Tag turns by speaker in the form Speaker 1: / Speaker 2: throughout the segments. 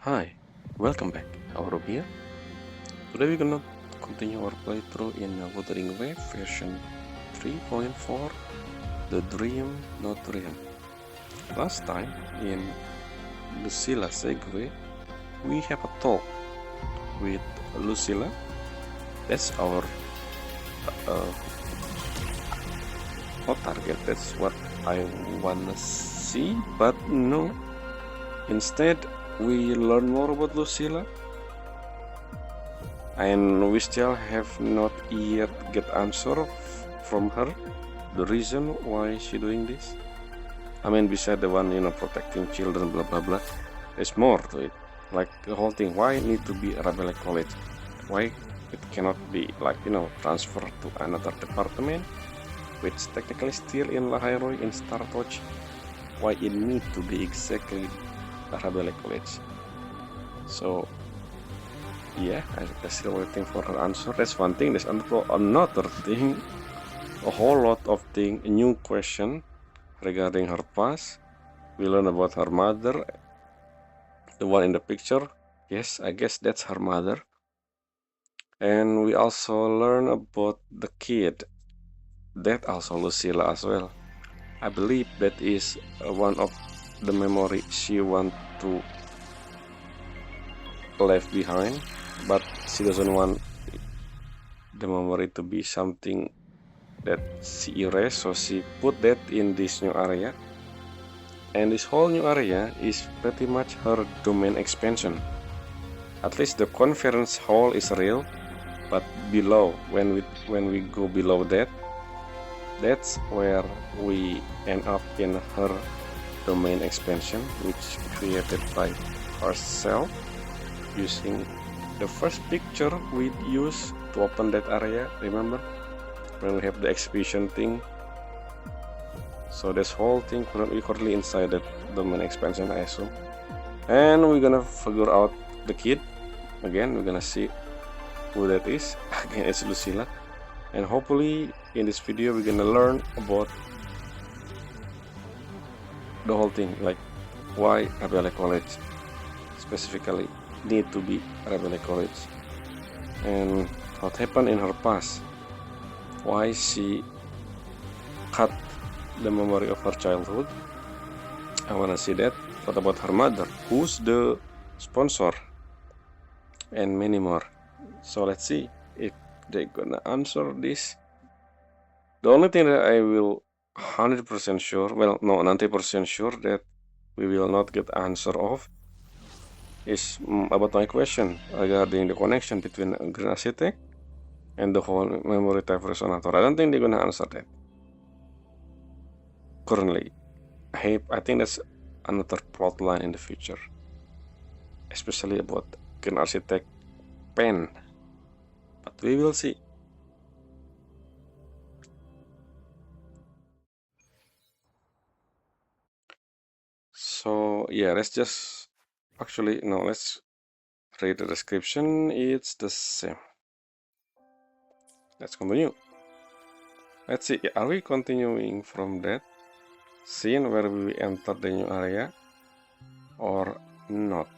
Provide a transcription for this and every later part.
Speaker 1: Hi, welcome back. Our here. Today we're gonna continue our playthrough in Wuthering version 3.4, The Dream Not Dream. Last time in Lucilla Segue, we have a talk with Lucilla. That's our hot target. That's what I wanna see, but no. Instead, we learn more about Lucilla, and we still have not yet get answer from her the reason why she doing this. I mean, beside the one, protecting children, blah blah blah, there's more to it. Like the whole thing, why it need to be Arabella College? Why it cannot be like transferred to another department, which technically still in Lahai-Roi in Startoch? Why it need to be exactly Arabella College? So yeah, I'm still waiting for her answer. That's one thing. There's another thing, a whole lot of thing, a new question regarding her past. We learn about her mother, the one in the picture. Yes, I guess that's her mother. And we also learn about the kid. That also Lucilla as well. I believe that is one of the memory she want to leave behind, but she doesn't want the memory to be something that she erased, so she put that in this new area. And this whole new area is pretty much her domain expansion. At least the conference hall is real, but below, when we go below that, that's where we end up in her domain expansion, which created by herself using the first picture we used to open that area. Remember when we have the exhibition thing? So this whole thing currently inside that domain expansion, I assume. And we're gonna figure out the kid. Again, we're gonna see who that is. Again, it's Lucilla. And hopefully in this video we're gonna learn about the whole thing, like why Arabella College specifically need to be Arabella College, and what happened in her past, why she cut the memory of her childhood. I wanna see that. What about her mother? Who's the sponsor? And many more. So let's see if they're gonna answer this. The only thing that I will 100% sure, well, no, 90% sure that we will not get answer of is about my question regarding the connection between Green Architect and the whole memory type resonator. I don't think they're gonna answer that currently. I think that's another plot line in the future, especially about Green Architect pen, but we will see. So yeah, let's just actually no, let's read the description. It's the same. Let's continue. Let's see, are we continuing from that scene where we enter the new area or not?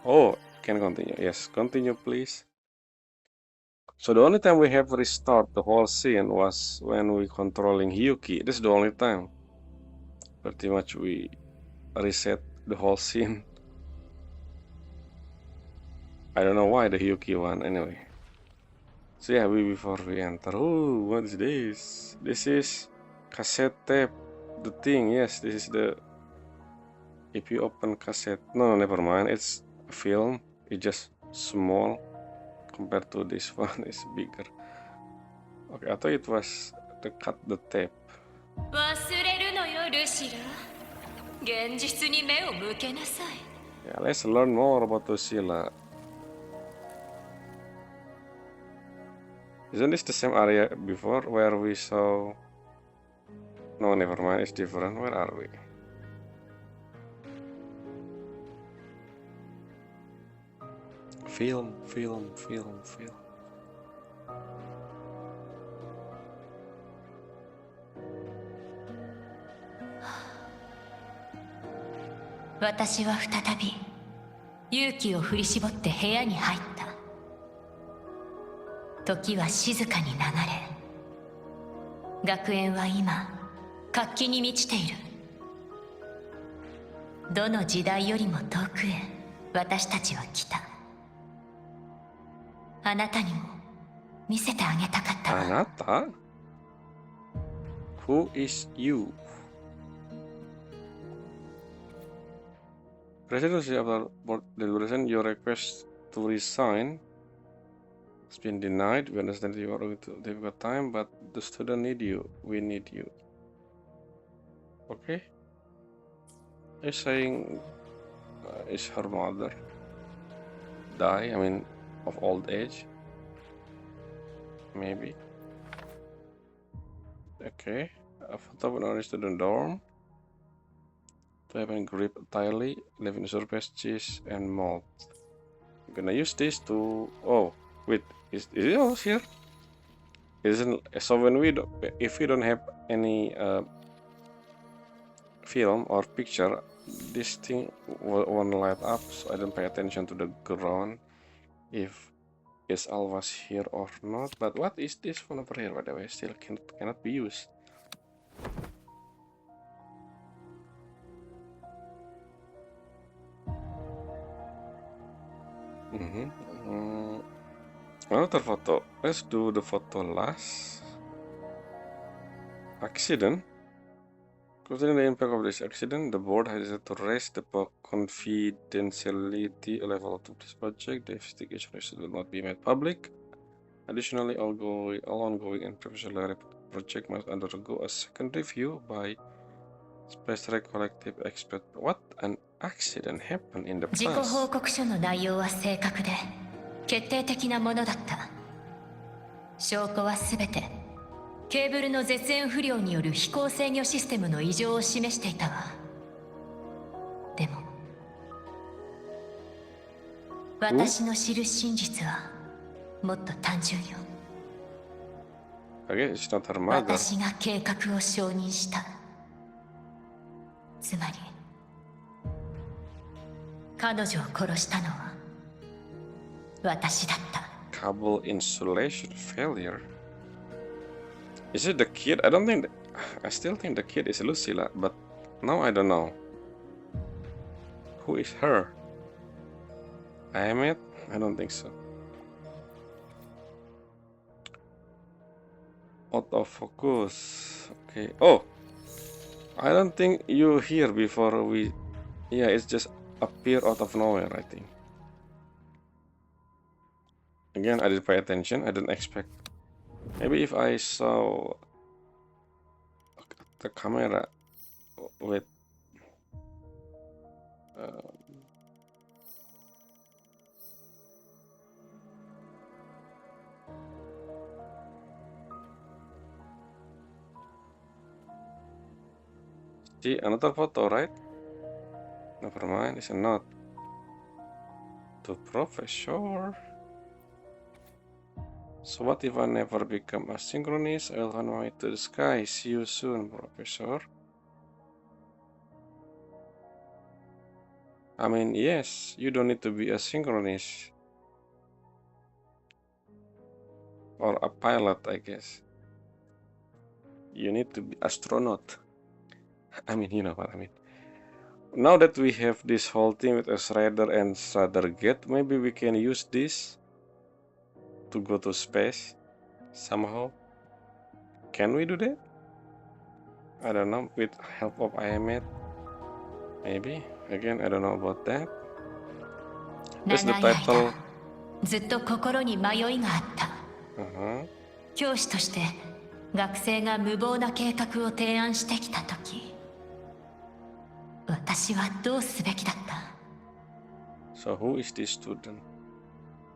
Speaker 1: Oh, can continue. Yes, continue please. So the only time we have restart the whole scene was when we controlling Hyuki. This is the only time. Pretty much we reset the whole scene. I don't know why the Hyuki one anyway. So yeah, before we enter. Oh, what is this? This is cassette tape. The thing, yes, this is the. If you open cassette, no, never mind. It's a film. It's just small compared to this one. It's bigger. Okay, I thought it was to cut the tape. Yeah, let's learn more about Lucilla. Isn't this the same area before where we saw? No, never mind. It's different. Where are we? Film.
Speaker 2: 私は再び勇気を振り絞って部屋に入った。時は静かに流れ、学園は今活気に満ちている。どの時代よりも遠くへ私たちは来た。あなたにも見せてあげたかったわ。
Speaker 1: あなた Who is you? Presidency after board deliberation, your request to resign has been denied. We understand you are going to difficult time, but the student need you. We need you. Okay. He's saying is her mother die? I mean, of old age? Maybe. Okay. A photo of an student dorm. To have a grip entirely, living surface, cheese, and malt. I'm gonna use this to. Oh, wait, is it all here? Isn't so when we do, if we don't have any film or picture, this thing won't light up, so I don't pay attention to the ground if it's always here or not. But what is this one over here? By the way, still cannot be used. Another photo. Let's do the photo last. Accident. Considering the impact of this accident, the board has decided to raise the confidentiality level of this project. The investigation will not be made public. Additionally, all ongoing and previously reported project must undergo a second review by special collective expert. What an accident happened in the
Speaker 2: 事故
Speaker 1: past.
Speaker 2: 報告書の内容は正確で決定的なものだった。証拠はすべてケーブルの絶縁不良による飛行制御システムの異常を示していたわ。でも私の知る真実はもっと単純よ。
Speaker 1: Okay, it's not her mother.
Speaker 2: 私が計画を承認した。つまり彼女を殺したのは私だった。
Speaker 1: Cable insulation failure. Is it the kid? I don't think. I still think the kid is Lucilla, but now I don't know. Who is her? Ahmed? I don't think so. Out of focus. Okay. Oh, I don't think you here before we. Yeah, it's just appear out of nowhere, I think. Again, I didn't pay attention. I didn't expect. Maybe if I saw the camera with see another photo, right? Never mind, it's not. To Professor. So what if I never become asynchronous? I'll run away to the sky. See you soon, Professor. I mean, yes, you don't need to be asynchronous. Or a pilot, I guess. You need to be astronaut. I mean, you know what I mean. Now that we have this whole thing with a Shredder and Shredder Gate, maybe we can use this to go to space somehow. Can we do that? I don't know, with help of IMAT. Maybe. Again, I don't know about that. That's the title.
Speaker 2: ずっと心に迷いがあった。教師として学生が無謀な計画を提案してきたとき、私はどうすべきだった。
Speaker 1: So who is this student?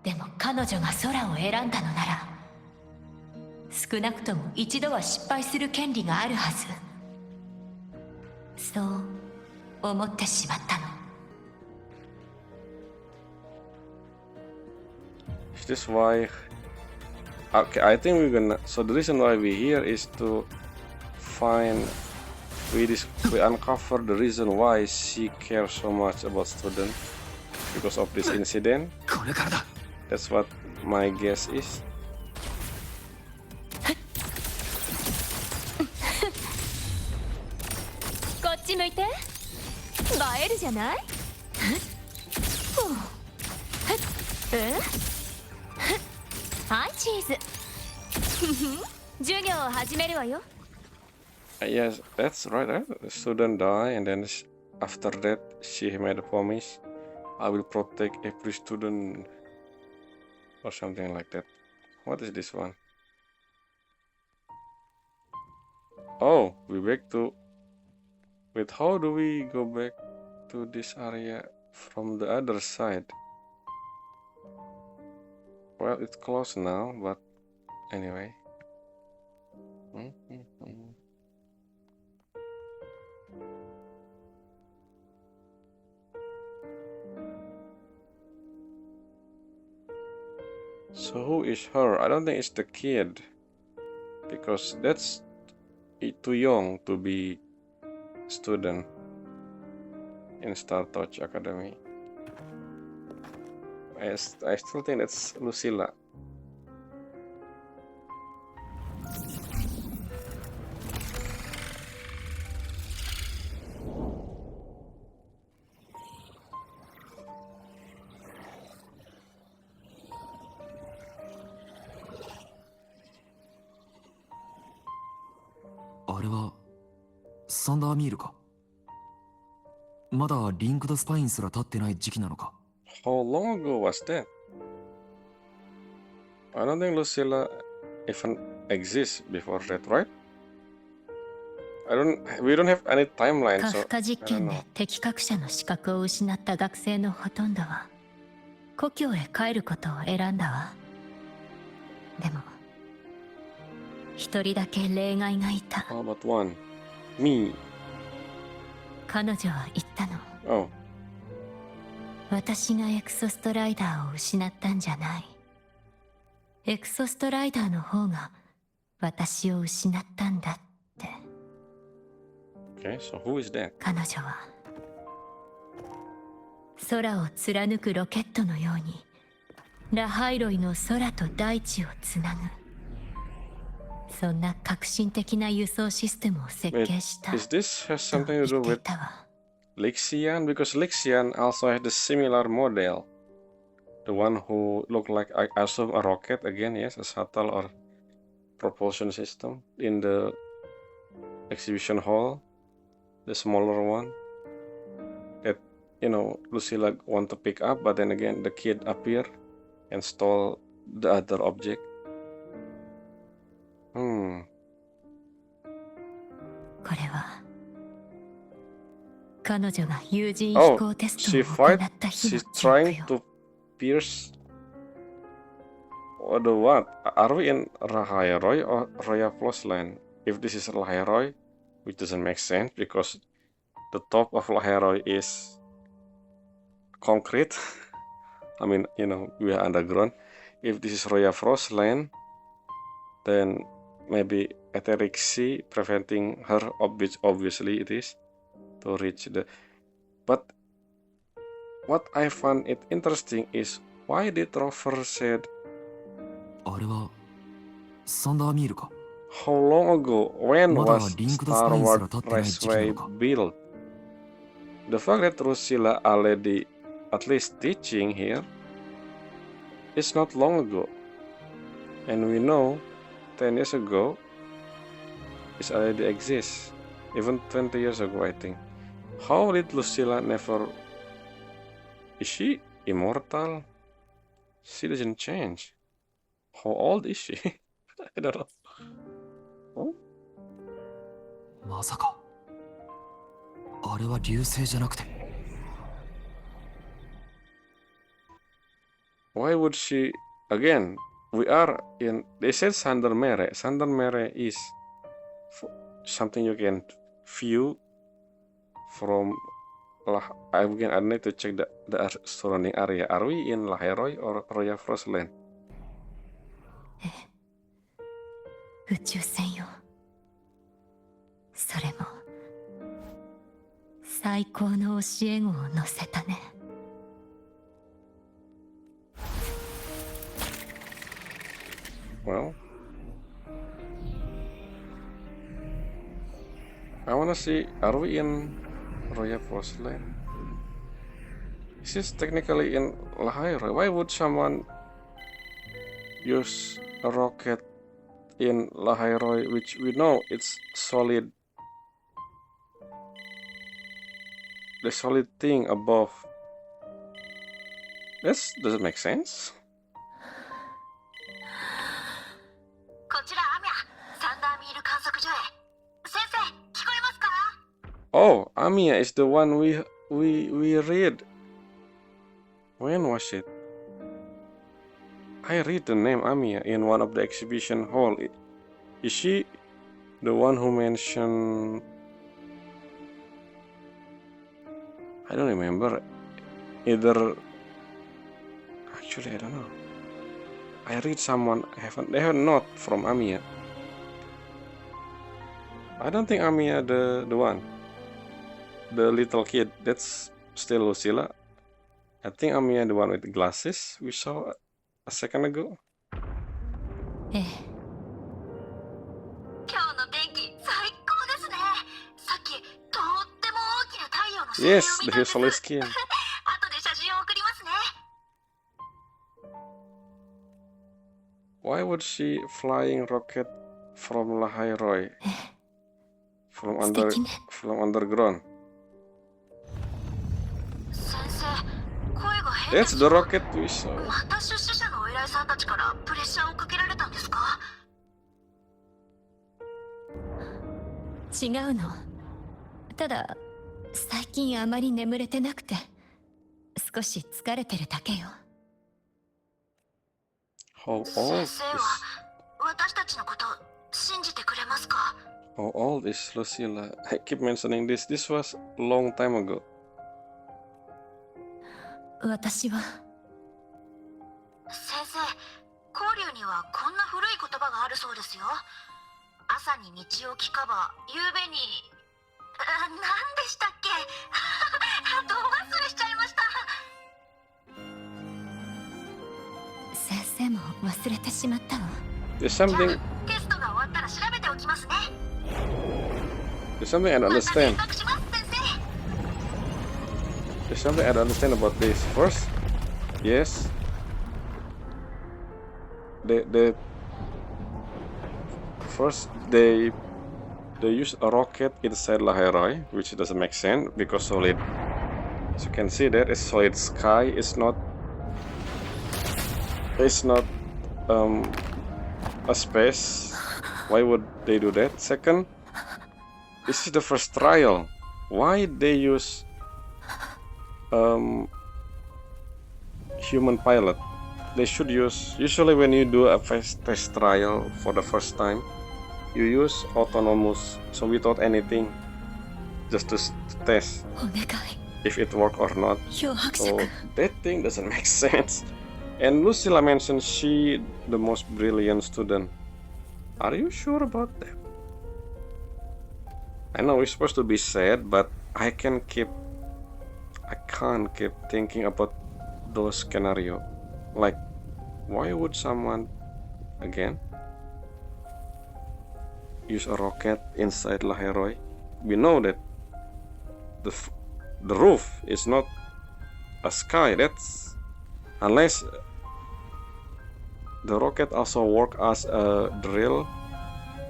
Speaker 2: でも彼女が空を選んだのなら、少なくとも一度は失敗する権利があるはず。そう思ってしまったの。
Speaker 1: Is this why? Okay, I think we're gonna. So the reason why we're here is to find. We uncover the reason why she cares so much about students. because of this incident.
Speaker 3: これからだ。
Speaker 1: That's what my guess is.
Speaker 2: こっち向いて。映えるじゃない。はい、チーズ。授業を始めるわよ。
Speaker 1: Yes, that's right. The student die, and then after that, she made a promise. I will protect every student, or something like that. What is this one? Oh, we back to. Wait, how do we go back to this area from the other side? Well, it's closed now, but anyway. So who is her? I don't think it's the kid, because that's too young to be student in Star Touch Academy. I still think that's Lucilla.
Speaker 3: Are サンダーミールか。まだリンクドスパインすら立ってない時期なのか。
Speaker 1: How long ago was that? I don't think Lucilla even exists before that, right? We don't have any timeline,
Speaker 2: カ
Speaker 1: so
Speaker 2: フカ実
Speaker 1: I don't
Speaker 2: 験
Speaker 1: know.
Speaker 2: で適格者の資格を失った学生のほとんどは故郷へ帰ることを選んだわ。でも一人だけ例外がいた。
Speaker 1: How about one? Me.
Speaker 2: 彼女は言ったの。
Speaker 1: Oh,
Speaker 2: 私がエクソストライダーを失ったんじゃない。エクソストライダーの方が私を失ったんだって。
Speaker 1: okay, so who is that?
Speaker 2: 彼女は空を貫くロケットのようにラハイロイの空と大地をつなぐ、そんな革新的な輸送システムを設
Speaker 1: Wait,
Speaker 2: 計した
Speaker 1: is this has
Speaker 2: と
Speaker 1: something to
Speaker 2: 言
Speaker 1: do
Speaker 2: ってい
Speaker 1: with
Speaker 2: たわ。
Speaker 1: Lixian? Because Lixian also has the similar model. The one who looked like, I assume, a rocket again, yes, a shuttle or propulsion system in the exhibition hall, the smaller one that, Lucilla want to pick up, but then again the kid appear and stole the other object.
Speaker 2: これは彼女が有人飛
Speaker 1: Oh,
Speaker 2: 行テス
Speaker 1: she
Speaker 2: トを行
Speaker 1: fight.
Speaker 2: った日の
Speaker 1: She's
Speaker 2: 記憶
Speaker 1: trying
Speaker 2: よ。
Speaker 1: to pierce. Or the what? Are we in Lahai-Roi or Roya Plus Land? If this is Lahai-Roi, which doesn't make sense because the top of Lahai-Roi is concrete. I mean, we are underground. If this is Roya Frost Land, then maybe etheric sea preventing her, obviously it is, to reach the. But what I find it interesting is why did Rover said
Speaker 3: あれはサンダーミールか。
Speaker 1: how long ago? When
Speaker 3: まだ
Speaker 1: was
Speaker 3: リンクドスパインすら
Speaker 1: Starward
Speaker 3: 立ってない時期な
Speaker 1: Raceway
Speaker 3: のか。
Speaker 1: built? The fact that Rusilla already at least teaching here is not long ago, and we know 10 years ago it already exists, even 20 years ago I think. How did Lucilla never? Is she immortal? She doesn't change. How old is she? I don't know. Oh?
Speaker 3: まさかあれは流星じゃなくて。
Speaker 1: Why would she? Again, we are in. They said Sandermere. Sandermere is something you can view from. I need to check the surrounding area. Are we in Lahai-Roi or Roya Frost Land?
Speaker 2: 宇宙船よ。それも最高の教え子を乗せたね。
Speaker 1: Well, I wanna see, are we in Roya Porcelain? This is technically in Lahai-Roi. Why would someone use a rocket in Lahai-Roi, which we know it's solid, the solid thing above? This doesn't make sense.
Speaker 2: こちらアミャ、サンダーミール観測所へ。先生、聞こえますか？
Speaker 1: Oh, Amiya is the one we read. When was it? I read the name Amiya in one of the exhibition hall. Is she the one who mentioned? I don't remember. Either. Actually, I don't know. I read someone. They have a note from Amiya. I don't think Amiya the one. The little kid. That's still Lucilla. I think Amiya the one with the glasses we saw a second ago.
Speaker 2: ええ。今日の天気最高ですね。さっきとっても大きな太陽の精霊を
Speaker 1: Yes,
Speaker 2: 見
Speaker 1: the
Speaker 2: たんです。
Speaker 1: usual skin.
Speaker 2: 後で写真を送りますね。
Speaker 1: Why would she flying rocket from Lahai-Roi? From
Speaker 2: 素敵ね。
Speaker 1: from underground.
Speaker 2: 先生、声が変で
Speaker 1: That's
Speaker 2: す
Speaker 1: the
Speaker 2: よ。
Speaker 1: rocket we saw.
Speaker 2: また出資者のお偉いさんたちからプレッシャーをかけられたんですか？違うの。ただ最近あまり眠れてなくて少し疲れてるだけよ。
Speaker 1: How old
Speaker 2: 先
Speaker 1: is
Speaker 2: 生は私たちのこと信じてくれますか？
Speaker 1: how old is Lucilla? I keep mentioning this. This was a long time ago.
Speaker 2: 私は先生、交流にはこんな古い言葉があるそうですよ。朝に道を聞かば夕べに何でしたっけ？ど忘れしちゃいました。先生も忘れてしまったの。
Speaker 1: There's
Speaker 2: じゃ
Speaker 1: something
Speaker 2: あテストが終わったら調べておきますね。
Speaker 1: there's something I don't
Speaker 2: また連
Speaker 1: understand.
Speaker 2: 絡します先生。
Speaker 1: There's something I don't understand about this. First, yes. The first they use a rocket inside Lahai-Roi, which doesn't make sense because solid. As you can see, that is solid sky. It's not a space. Why would they do that? Second, this is the first trial. Why they use human pilot? They should use, usually when you do a test trial for the first time, you use autonomous, so without anything, just to test
Speaker 2: お願い、
Speaker 1: if it work or not.
Speaker 2: 漂白
Speaker 1: So
Speaker 2: 者。
Speaker 1: that thing doesn't make sense. And Lucilla mentioned she the most brilliant student. Are you sure about that? I know we're supposed to be sad, but I can't keep thinking about those scenario. Like, why would someone again use a rocket inside Lahai-Roi? We know that the roof is not a sky. That's unless the rocket also work as a drill.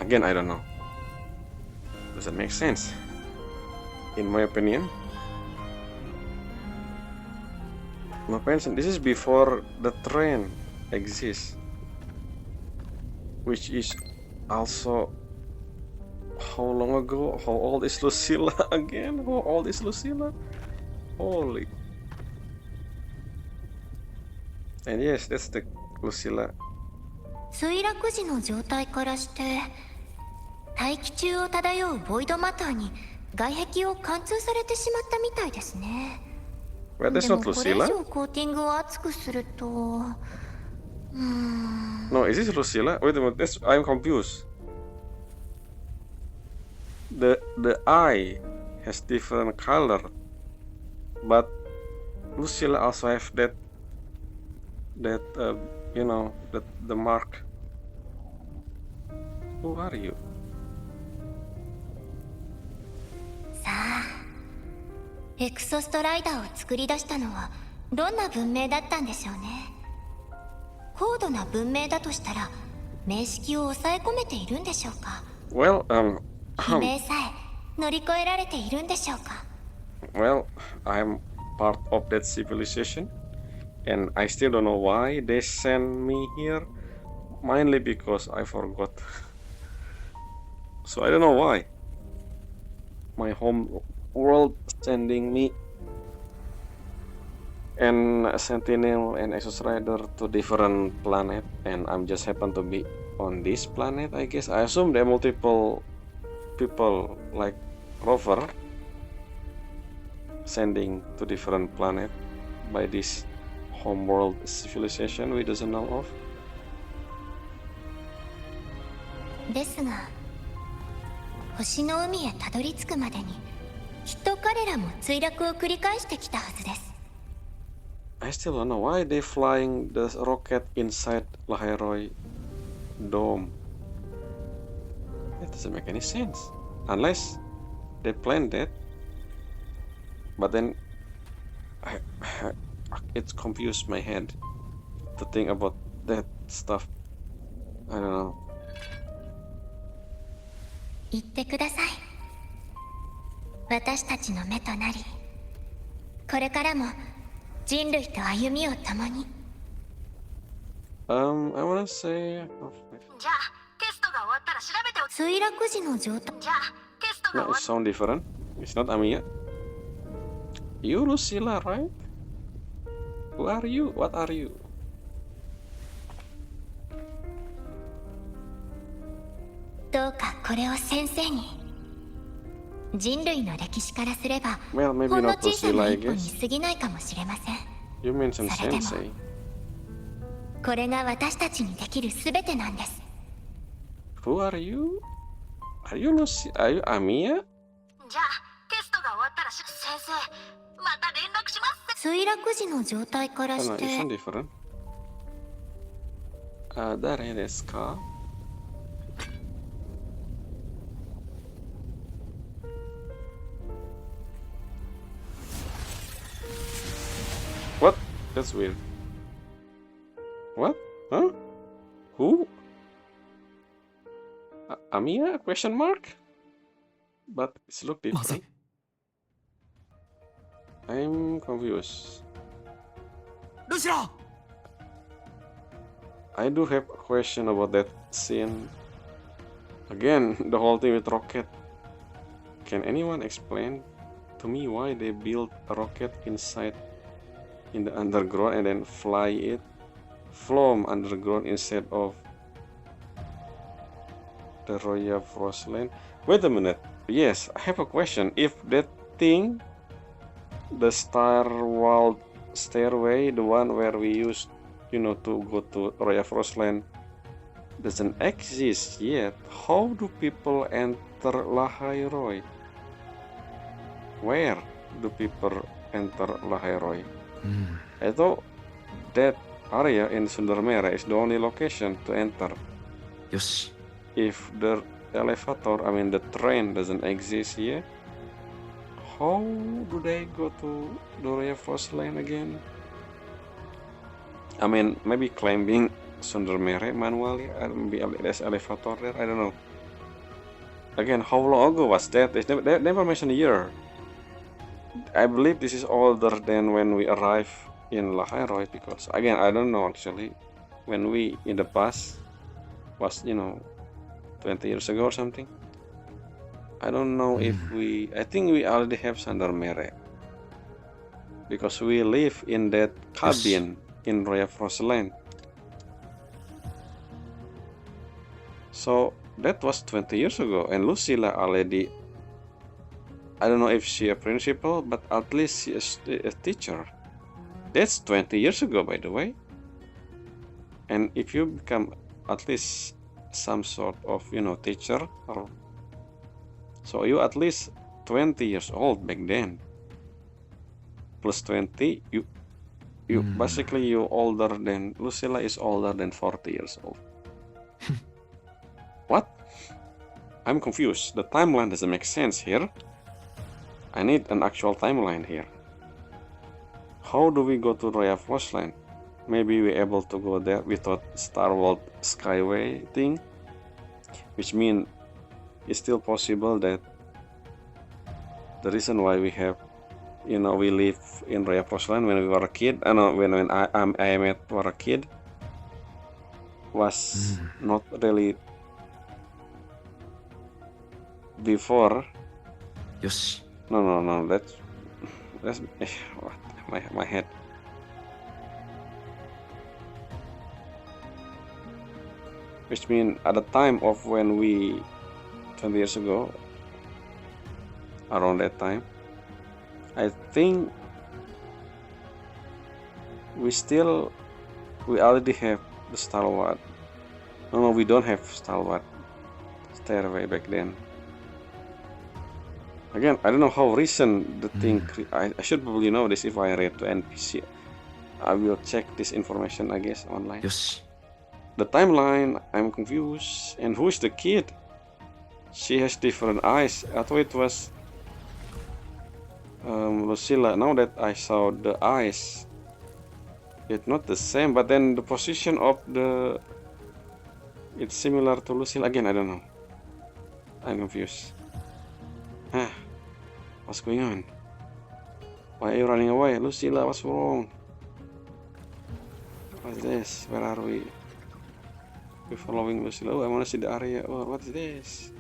Speaker 1: Again, I don't know. Does that make sense? In my opinion. My opinion, this is before the train exists, which is also how long ago? How old is Lucilla again? How old is Lucilla? Holy. And yes, that's the Lucilla.
Speaker 2: 墜落時の状態からして大気中を漂うボイドマターに外壁を貫通されてしまったみたいですね。
Speaker 1: Well,
Speaker 2: で
Speaker 1: that's
Speaker 2: も
Speaker 1: not
Speaker 2: これ以
Speaker 1: Lucilla.
Speaker 2: 上コーティングを厚くすると
Speaker 1: No, is this Lucilla? Wait a minute, I'm confused. The eye has different color, but Lucilla also have that you know, that the mark Who are you?
Speaker 2: さあ、エクソストライダーを作り出したのはどんな文明だったんでしょうね。高度な文明だとしたら名式を抑え込めているんでしょうか。
Speaker 1: Well,
Speaker 2: 悲鳴さえ乗り越えられているんでしょうか。
Speaker 1: well, I'm part of that civilization, and I still don't know why they sent me here. Mainly because I forgot. So I don't know why. My home world sending me and Sentinel and Exos Rider to different planet, and I'm just happen to be on this planet. I guess I assume there are multiple people like Rover sending to different planet by this homeworld civilization we doesn't know of.
Speaker 2: ですが星の海へたどり着くまでにきっと彼らも墜落を繰り返してきたはずです。
Speaker 1: I still don't know why they flying the rocket inside Lahai-Roi dome. It doesn't make any sense unless they planned that. But then it's confused my head to think about that stuff. I don't know.
Speaker 2: 言ってください。私たちの目となり、これからも人類と歩みを共に。
Speaker 1: I wanna say
Speaker 2: じゃあテストが終わったら調べてお墜落時の状態。じゃあテストが
Speaker 1: no,
Speaker 2: 終
Speaker 1: it
Speaker 2: わっ
Speaker 1: sound different. It's not Amiya. You Lucilla, right? Who are you? What are you?
Speaker 2: どうかこれを先生に。人類の歴史からすれば
Speaker 1: Well, maybe
Speaker 2: ほんの
Speaker 1: not
Speaker 2: 小さな
Speaker 1: Lucilla, I
Speaker 2: 一歩に
Speaker 1: guess.
Speaker 2: 過ぎないかもしれません。
Speaker 1: You mentioned
Speaker 2: それでも
Speaker 1: Sensei.
Speaker 2: これが私たちにできるすべてなんです。
Speaker 1: Who are you? Are you Lucy? Are you Amiya?
Speaker 2: じゃあテストが終わったら先生また連絡します。墜落時の状態から
Speaker 1: Oh,
Speaker 2: し
Speaker 1: no,
Speaker 2: て
Speaker 1: it sound different. 誰ですか? What? That's weird. What? Huh? Who? Amiya? Question mark? But it's look
Speaker 3: まず
Speaker 1: different. I'm confused.
Speaker 3: ルシラ
Speaker 1: I do have a question about that scene. Again, the whole thing with rocket. Can anyone explain to me why they built a rocket inside in the underground and then fly it from underground instead of the Royal Frost Land? Wait a minute. Yes, I have a question. If that thing, the Star World stairway, the one where we used, to go to Royal Frost Land, doesn't exist yet, how do people enter Lahai-Roi? Where do people enter Lahai-Roi?
Speaker 3: うん
Speaker 1: I thought that area in Sundarmere is the only location to enter.
Speaker 3: よし
Speaker 1: If the elevator, I mean the train, doesn't exist here, how do they go to the Royal Frost Land again? I mean, maybe climbing Sundarmere manually, maybe there's elevator there, I don't know. Again, how long ago was that? They never mentioned a year. I believe this is older than when we arrived in Lahai-Roi, because again, I don't know actually when we in the past was 20 years ago or something. I don't know if I think we already have Sandarmere because we live in that cabin in Royal Frost Land. So that was 20 years ago, and Lucilla already, I don't know if she a principal, but at least she is a teacher. That's 20 years ago, by the way. And if you become at least some sort of, teacher, or so you at least 20 years old back then. Plus 20, you basically you older than Lucilla is older than 40 years old. What? I'm confused. The timeline doesn't make sense here. I need an actual timeline here. How do we go to Royal Frostland? Maybe we're able to go there without Star World Skyway thing, which means it's still possible that the reason why we have, we live in Royal Frostland when we were a kid. When I met were a kid, was not really before.
Speaker 3: よし
Speaker 1: No. That's what my head. Which means at the time of when we 20 years ago, around that time, I think we already have the Star Wars. No, we don't have Star Wars Stairway back then. Again, I don't know how recent the thing. I should probably know this if I read the NPC. I will check this information, I guess, online.
Speaker 3: よし
Speaker 1: The timeline, I'm confused. And who's the kid? She has different eyes. I thought it was Lucilla. Now that I saw the eyes, it's not the same. But then the position of it's similar to Lucilla. Again, I don't know. I'm confused. What's going on? Why are you running away? Lucilla, what's wrong? What's this? Where are we? We're following Lucilla. Oh, I want to see the area. Oh, what is this?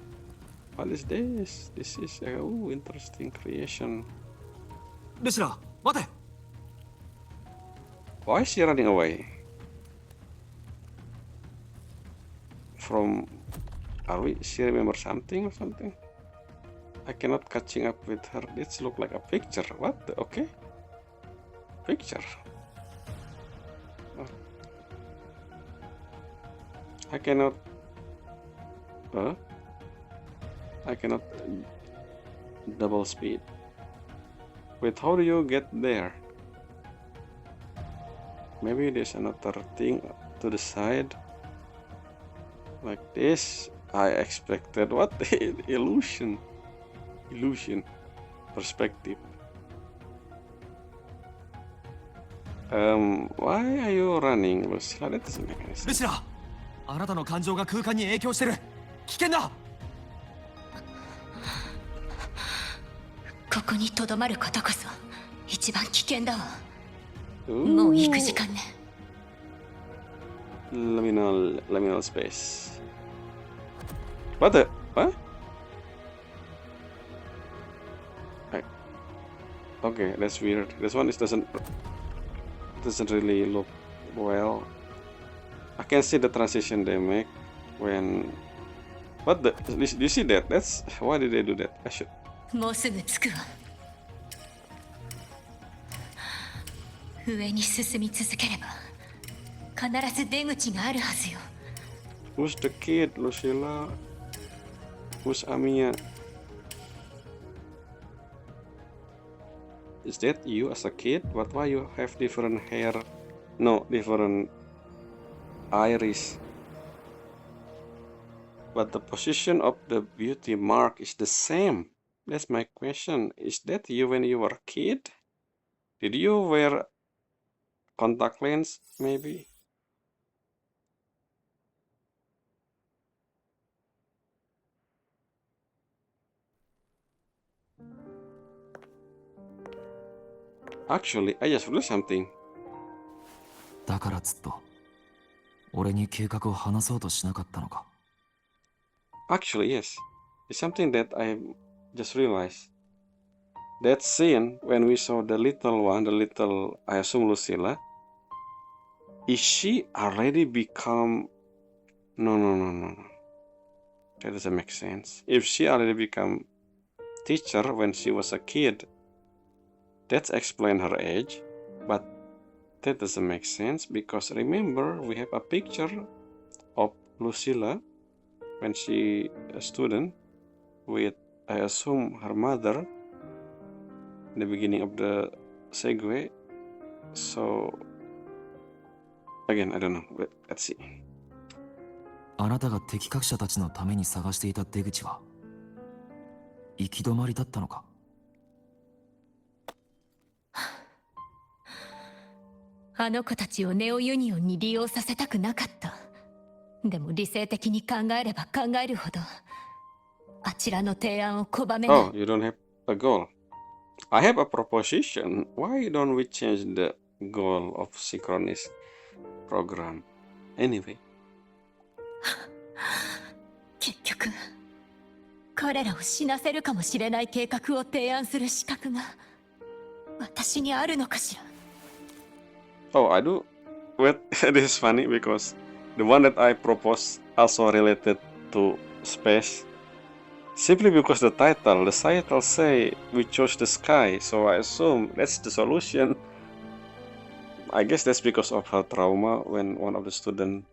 Speaker 1: What is this? This is interesting creation.
Speaker 3: ルシラ待て
Speaker 1: Why is she running away? From she remember something or something? I cannot catching up with her. This look like a picture. What? Okay. Picture. Oh. I cannot double speed. Wait, how do you get there? Maybe there's another thing to the side. Like this. I expected what? Illusion. Perspective. Why are you running, Lucilla? That doesn't make any sense.
Speaker 3: ルシラあなたの感情が空間に影響してる危険だ
Speaker 2: ここにとどまることこそ一番危険だわ。もう行く時間ね。
Speaker 1: Liminal space. What the? What? Okay, that's weird. This one doesn't really look well. I can see the transition they make when. What the? Do you see that? That's why did they do that? I should.
Speaker 2: もうすぐ着くわ。上に進み続ければ必ず出口があるはずよ。
Speaker 1: Who's the kid, Lucilla? Who's Amiya? Is that you as a kid? But why you have different hair? No, different iris. But the position of the beauty mark is the same. That's my question. Is that you when you were a kid? Did you wear contact lens, maybe? Actually, I just realized something.
Speaker 3: だからずっと俺に計画を話そうとしなかったのか
Speaker 1: Actually, yes. It's something that I just realized. That scene when we saw the little one, I assume Lucilla, is she already become... No. That doesn't make sense. If she already become teacher when she was a kid, that's explain her age, but that doesn't make sense because remember we have a picture of Lucilla when she a student with, I assume, her mother in the beginning of the Segue. So again, I don't know. Let's see.
Speaker 3: あなたが敵格者たちのために探していた出口は行き止まりだったのか。
Speaker 2: あの子たちをネオユニオンに利用させたくなかった。でも理性的に考えれば考えるほどあちらの提案を拒めない。
Speaker 1: Oh, you don't have a goal. I have a proposition. Why don't we change the goal of synchronous program? Anyway.
Speaker 2: 結局彼らを死なせるかもしれない計画を提案する資格が私にあるのかしら。
Speaker 1: Oh, I do. Wait, this is funny because the one that I proposed also related to space. Simply because the title say we chose the sky, so I assume that's the solution. I guess that's because of her trauma when one of the students.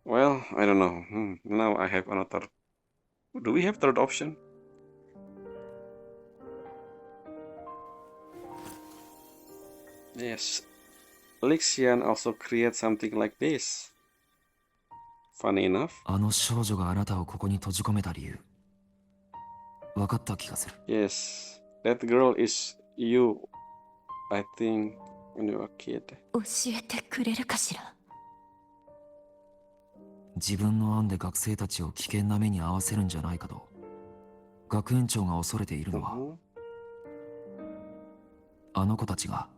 Speaker 1: Well, I don't know. Now I have another. Do we have third option? Yes. Lixian also create something like this. Funny enough.
Speaker 3: あの少女があなたをここに閉じ込めた理由分かった気がする。
Speaker 1: Yes, that girl is you, I think, when you were a kid.
Speaker 2: 教えてくれるかしら。
Speaker 3: 自分の案で学生たちを危険な目に遭わせるんじゃないかと学園長が恐れているのは、あの子たちが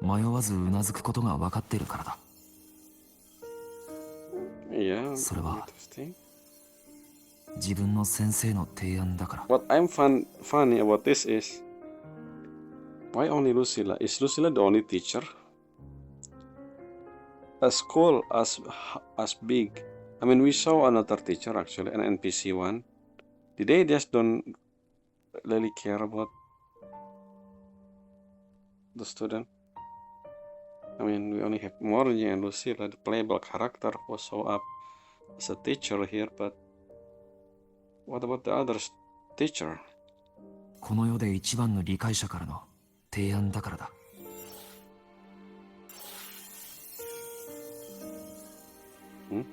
Speaker 3: 迷わずうなずくことが分かっているからだ。
Speaker 1: Yeah,
Speaker 3: それは
Speaker 1: interesting.
Speaker 3: 自分の先生の提案だから。
Speaker 1: What I'm funny about this is, why only Lucilla? Is Lucilla the only teacher? A school as big. I mean, we saw another teacher actually, an NPC one. Did they just don't really care about the student? I mean, we only have Morgie and Lucilla, the playable character who show up as a teacher here, but what about the other teacher?
Speaker 3: この世で一番の理解者からの提案だからだ。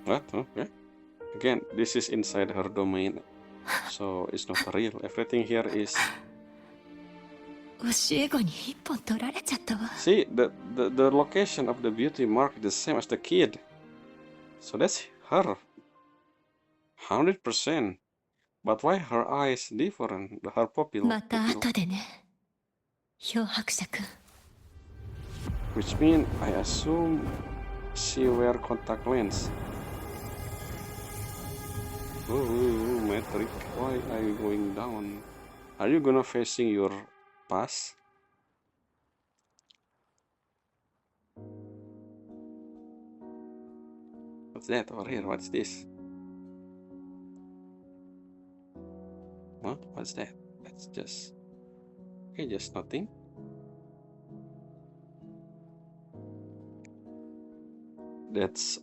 Speaker 1: What? Okay. Again, this is inside her domain, so it's not real. Everything here is.
Speaker 2: 教え子に一本取られちゃったわ。
Speaker 1: See, the location of the beauty mark is the same as the kid. So that's her. 100%. But why her eyes different? Her pupil.
Speaker 2: また後でね、漂白者くん。
Speaker 1: Which means I assume she wear contact lens. Oh, Matrix, why are you going down? Are you gonna facing your past? What's that over here? What's this? What? What's that? That's just... Okay, just nothing. That's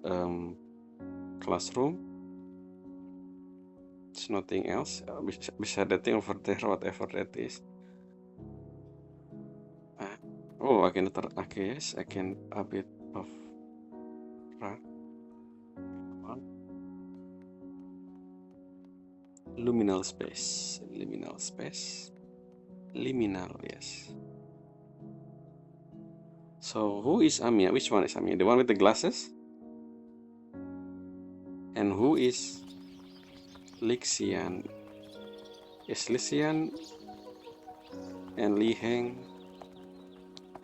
Speaker 1: classroom. It's nothing else. Beside the thing over there, whatever that is. Oh, I can okay, yes, I can a bit of right. Liminal space. Liminal space. Liminal, yes. So who is Amiya? Which one is Amiya? The one with the glasses? And who is Lixian? Is Lixian and Li Heng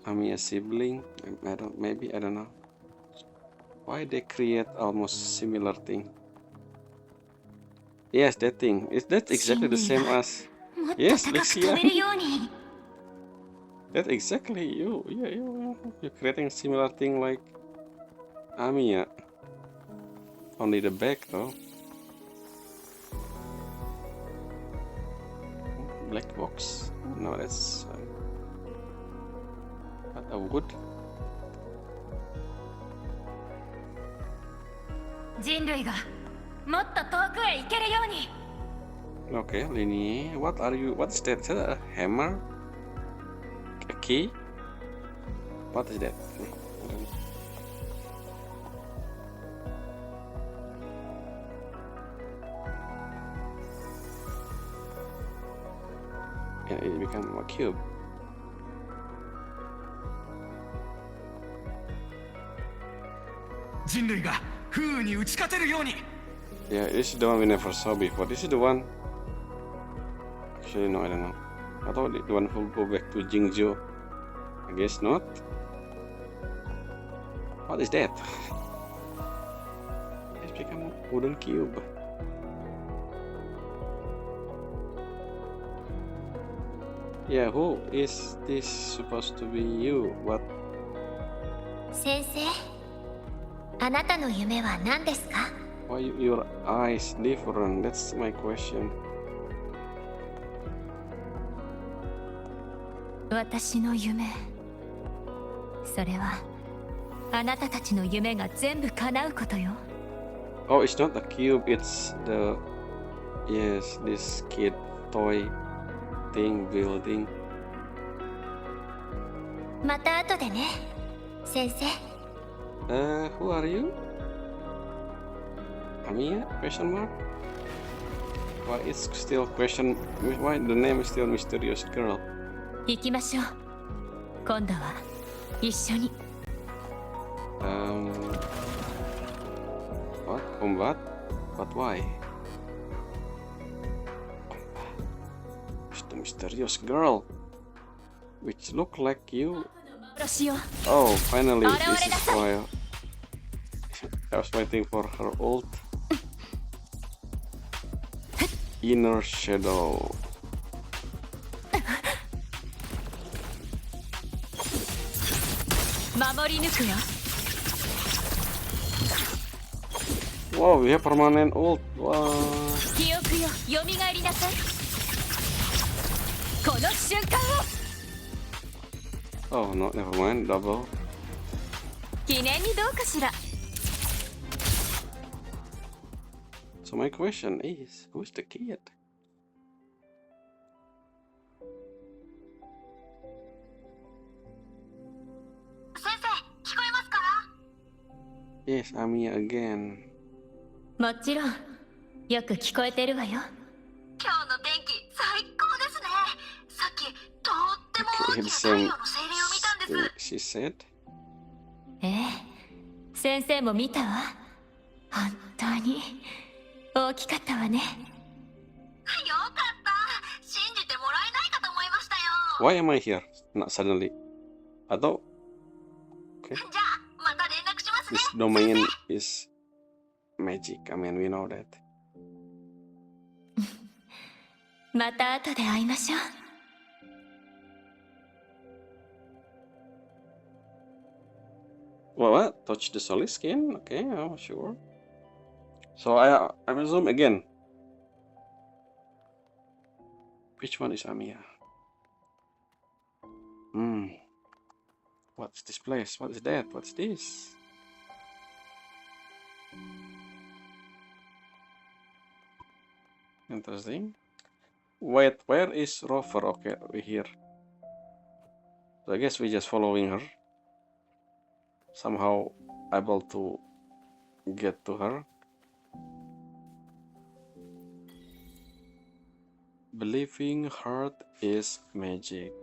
Speaker 1: Amiya sibling? I don't know. Why they create almost similar thing? Yes, that thing. Is that exactly the same as? Yes, Lixian. That's exactly you. Yeah, you're creating a similar thing like Amiya. Only the back though. Black box. No, that's a wood.
Speaker 2: 人類がもっと遠くへ行けるように。
Speaker 1: Okay, Lini. What are you? What is that? Is that a hammer? A key? What is that? it become a cube. Yeah, this is the one we never saw before. This is the one. Actually, no, I don't know. I thought the one who go back to Jingzhou. I guess not. What is that? It's become a wooden cube. Yeah, who is this supposed to be you? What?
Speaker 2: 先生、あなたの夢は何ですか？
Speaker 1: Why your eyes different? That's my question.
Speaker 2: 私の夢、それはあなたたちの夢が全部叶うことよ。
Speaker 1: Oh, it's not a cube. It's the yes, this kid toy thing building.
Speaker 2: また後でね、先生。
Speaker 1: Who are you? Amiya? Question mark? Why it's still question? Why the name is still mysterious girl?
Speaker 2: 行きましょう。今度は一緒に。
Speaker 1: What? Combat? But why? It's the mysterious girl, which look like you.
Speaker 2: 殺しよう。
Speaker 1: Oh, finally, this is why I was waiting for her ult. Inner Shadow. Wow, we have permanent ult. Wow.
Speaker 2: 記憶よ、蘇りなさい。この瞬間を。
Speaker 1: Oh no, never mind. Double.
Speaker 2: 記念にどうかしら。
Speaker 1: So my question is, who's the kid? Yes, Amiya again.
Speaker 2: もちろん、よく聞こえてるわよ。
Speaker 4: 今日の天気最高ですね。さっきとっても大きな太陽の精霊を見たんです。
Speaker 1: She said.
Speaker 2: ええ、先生も見たわ。本当に大きかったわね。
Speaker 4: よかった。信じてもらえないかと思いましたよ。
Speaker 1: Why am I here? Not suddenly. Atau? Okay.
Speaker 4: じゃあまた連絡しますね。
Speaker 1: This domain is magic. I mean, we know that.
Speaker 2: また後で会いましょう。
Speaker 1: What? Touch the solid skin? Okay, oh, sure. So I resume again. Which one is Amiya? What's this place? What is that? What's this? Interesting. Wait, where is Rover? Okay, we're here. So I guess we're just following her. Somehow able to get to her. Believing heart is magic.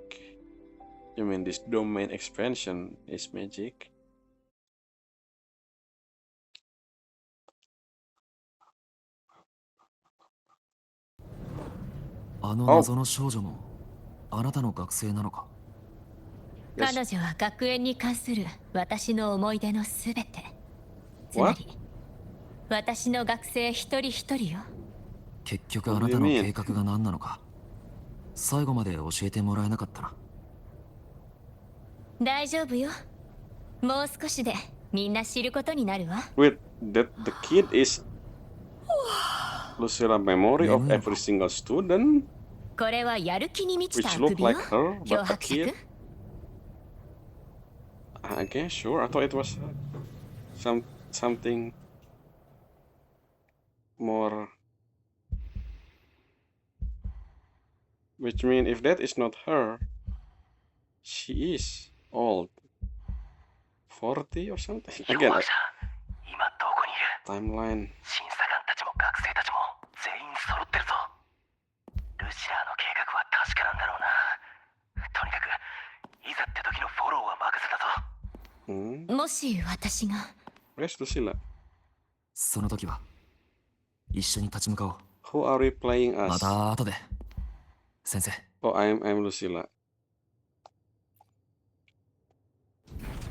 Speaker 1: You mean this domain expansion is magic?
Speaker 3: あの謎の少女もあなたの学生なのか？
Speaker 1: Yes.
Speaker 2: 彼女は学園に関する私の思い出のすべて。つまり、私の学生一人一人よ。
Speaker 3: 結局あなたの計画が何なのか最後まで教えてもらえなかったな。
Speaker 2: 大丈夫よ。もう少しでみんな知ることになるわ。
Speaker 1: Wait, that the kid is Lucilla memory of every single student,
Speaker 2: これはやる気に満ちた
Speaker 1: which
Speaker 2: あく
Speaker 1: look
Speaker 2: びよ。
Speaker 1: like her,
Speaker 2: 脅
Speaker 1: but a
Speaker 2: 迫
Speaker 1: kid.
Speaker 2: 者。
Speaker 1: I guess sure. I thought it was something more. Which means if that is not her, she is old. 40 or something? Again,
Speaker 5: 今どこにいる？
Speaker 1: timeline.
Speaker 5: 審査官たちも学生たちも全員揃ってるぞ。ルシアーの計画は確かなんだろうな。
Speaker 2: もし私が
Speaker 1: Where's Lucilla?
Speaker 3: その時は一緒に立ち向かおう。
Speaker 1: Who are we playing
Speaker 3: ま
Speaker 1: as?
Speaker 3: た後で先生。
Speaker 1: Oh, I'm Lucilla.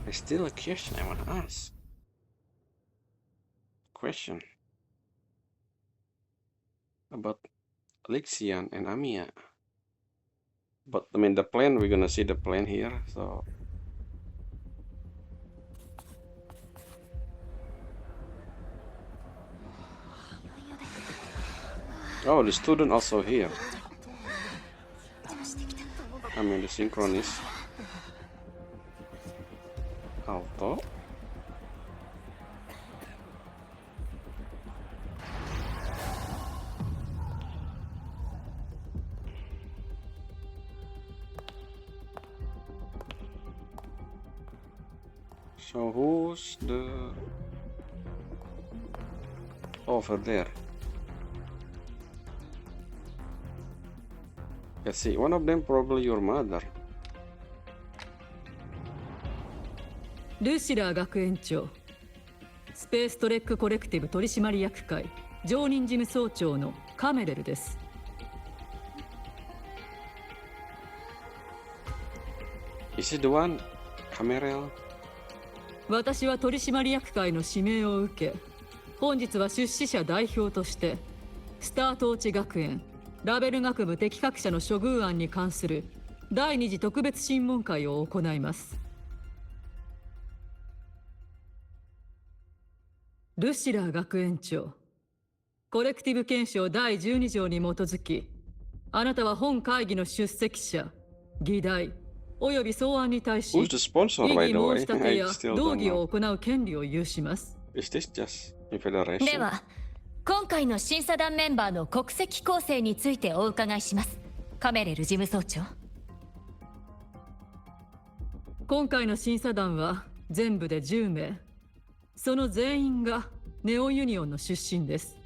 Speaker 1: There's still a question I want to ask. Question about Lixian and Amiya. But I mean the plan, we're gonna see the plan here, so oh, the student also here. I mean the synchronist. Alto. So who's the over there? Let's see, one of them probably your mother.
Speaker 6: ルシラー学園長、スペーストレックコレクティブ取締役会常任事務総長のカメレルです。
Speaker 1: Is it the one? Camerel?
Speaker 6: 私は取締役会の指名を受け、本日は出資者代表としてスタートーチ学園ラベル学部適格者の処遇案に関する第二次特別審問会を行います。ルシラー学園長、コレクティブ憲章第12条に基づき、あなたは本会議の出席者、議題および草案に対し、異
Speaker 1: Who's the sponsor
Speaker 6: 議
Speaker 1: by the
Speaker 6: 申
Speaker 1: way?
Speaker 6: し立て
Speaker 1: I
Speaker 6: や
Speaker 1: still
Speaker 6: 動
Speaker 1: don't
Speaker 6: 議
Speaker 1: know.
Speaker 6: を行う権利を有します。
Speaker 1: Is this just Federation?
Speaker 2: では今回の審査団メンバーの国籍構成についてお伺いします。カメレル事務総長。
Speaker 6: 今回の審査団は全部で10名。その全員がネオユニオンの出身です。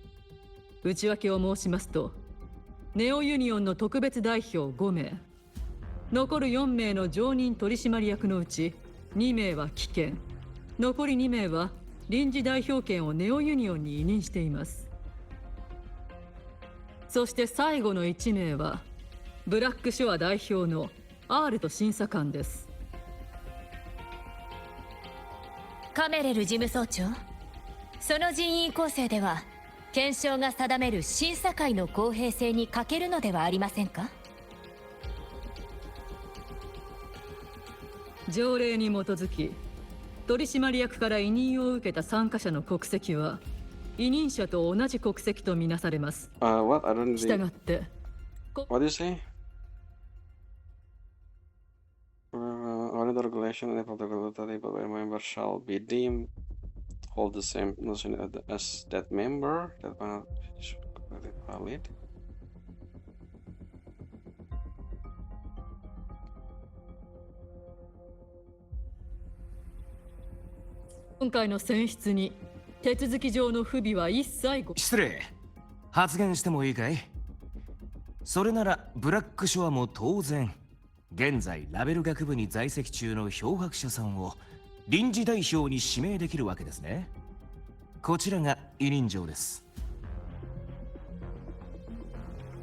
Speaker 6: 内訳を申しますと、ネオユニオンの特別代表5名、残る4名の常任取締役のうち2名は棄権、残り2名は臨時代表権をネオユニオンに委任しています。そして最後の1名はブラックショア代表のアールト審査官です。
Speaker 2: カメレル事務総長、その人員構成では検証が定める審査会の公平性に欠けるのではありませんか？
Speaker 6: 条例に基づき取締役から委任を受けた参加者の国籍は委任者と同じ国籍とみなされます。
Speaker 1: What? I don't
Speaker 6: したが
Speaker 1: really...
Speaker 6: って
Speaker 1: What do you say? Only the regulation and the protocol that a member shall be deemed hold the same notion as that member. That one is valid.
Speaker 6: 今回の選出に手続き上の不備は一切ご
Speaker 5: 失礼。発言してもいいかい？それならブラックショアも当然現在ラベル学部に在籍中の漂白者さんを臨時代表に指名できるわけですね。こちらが委任状です。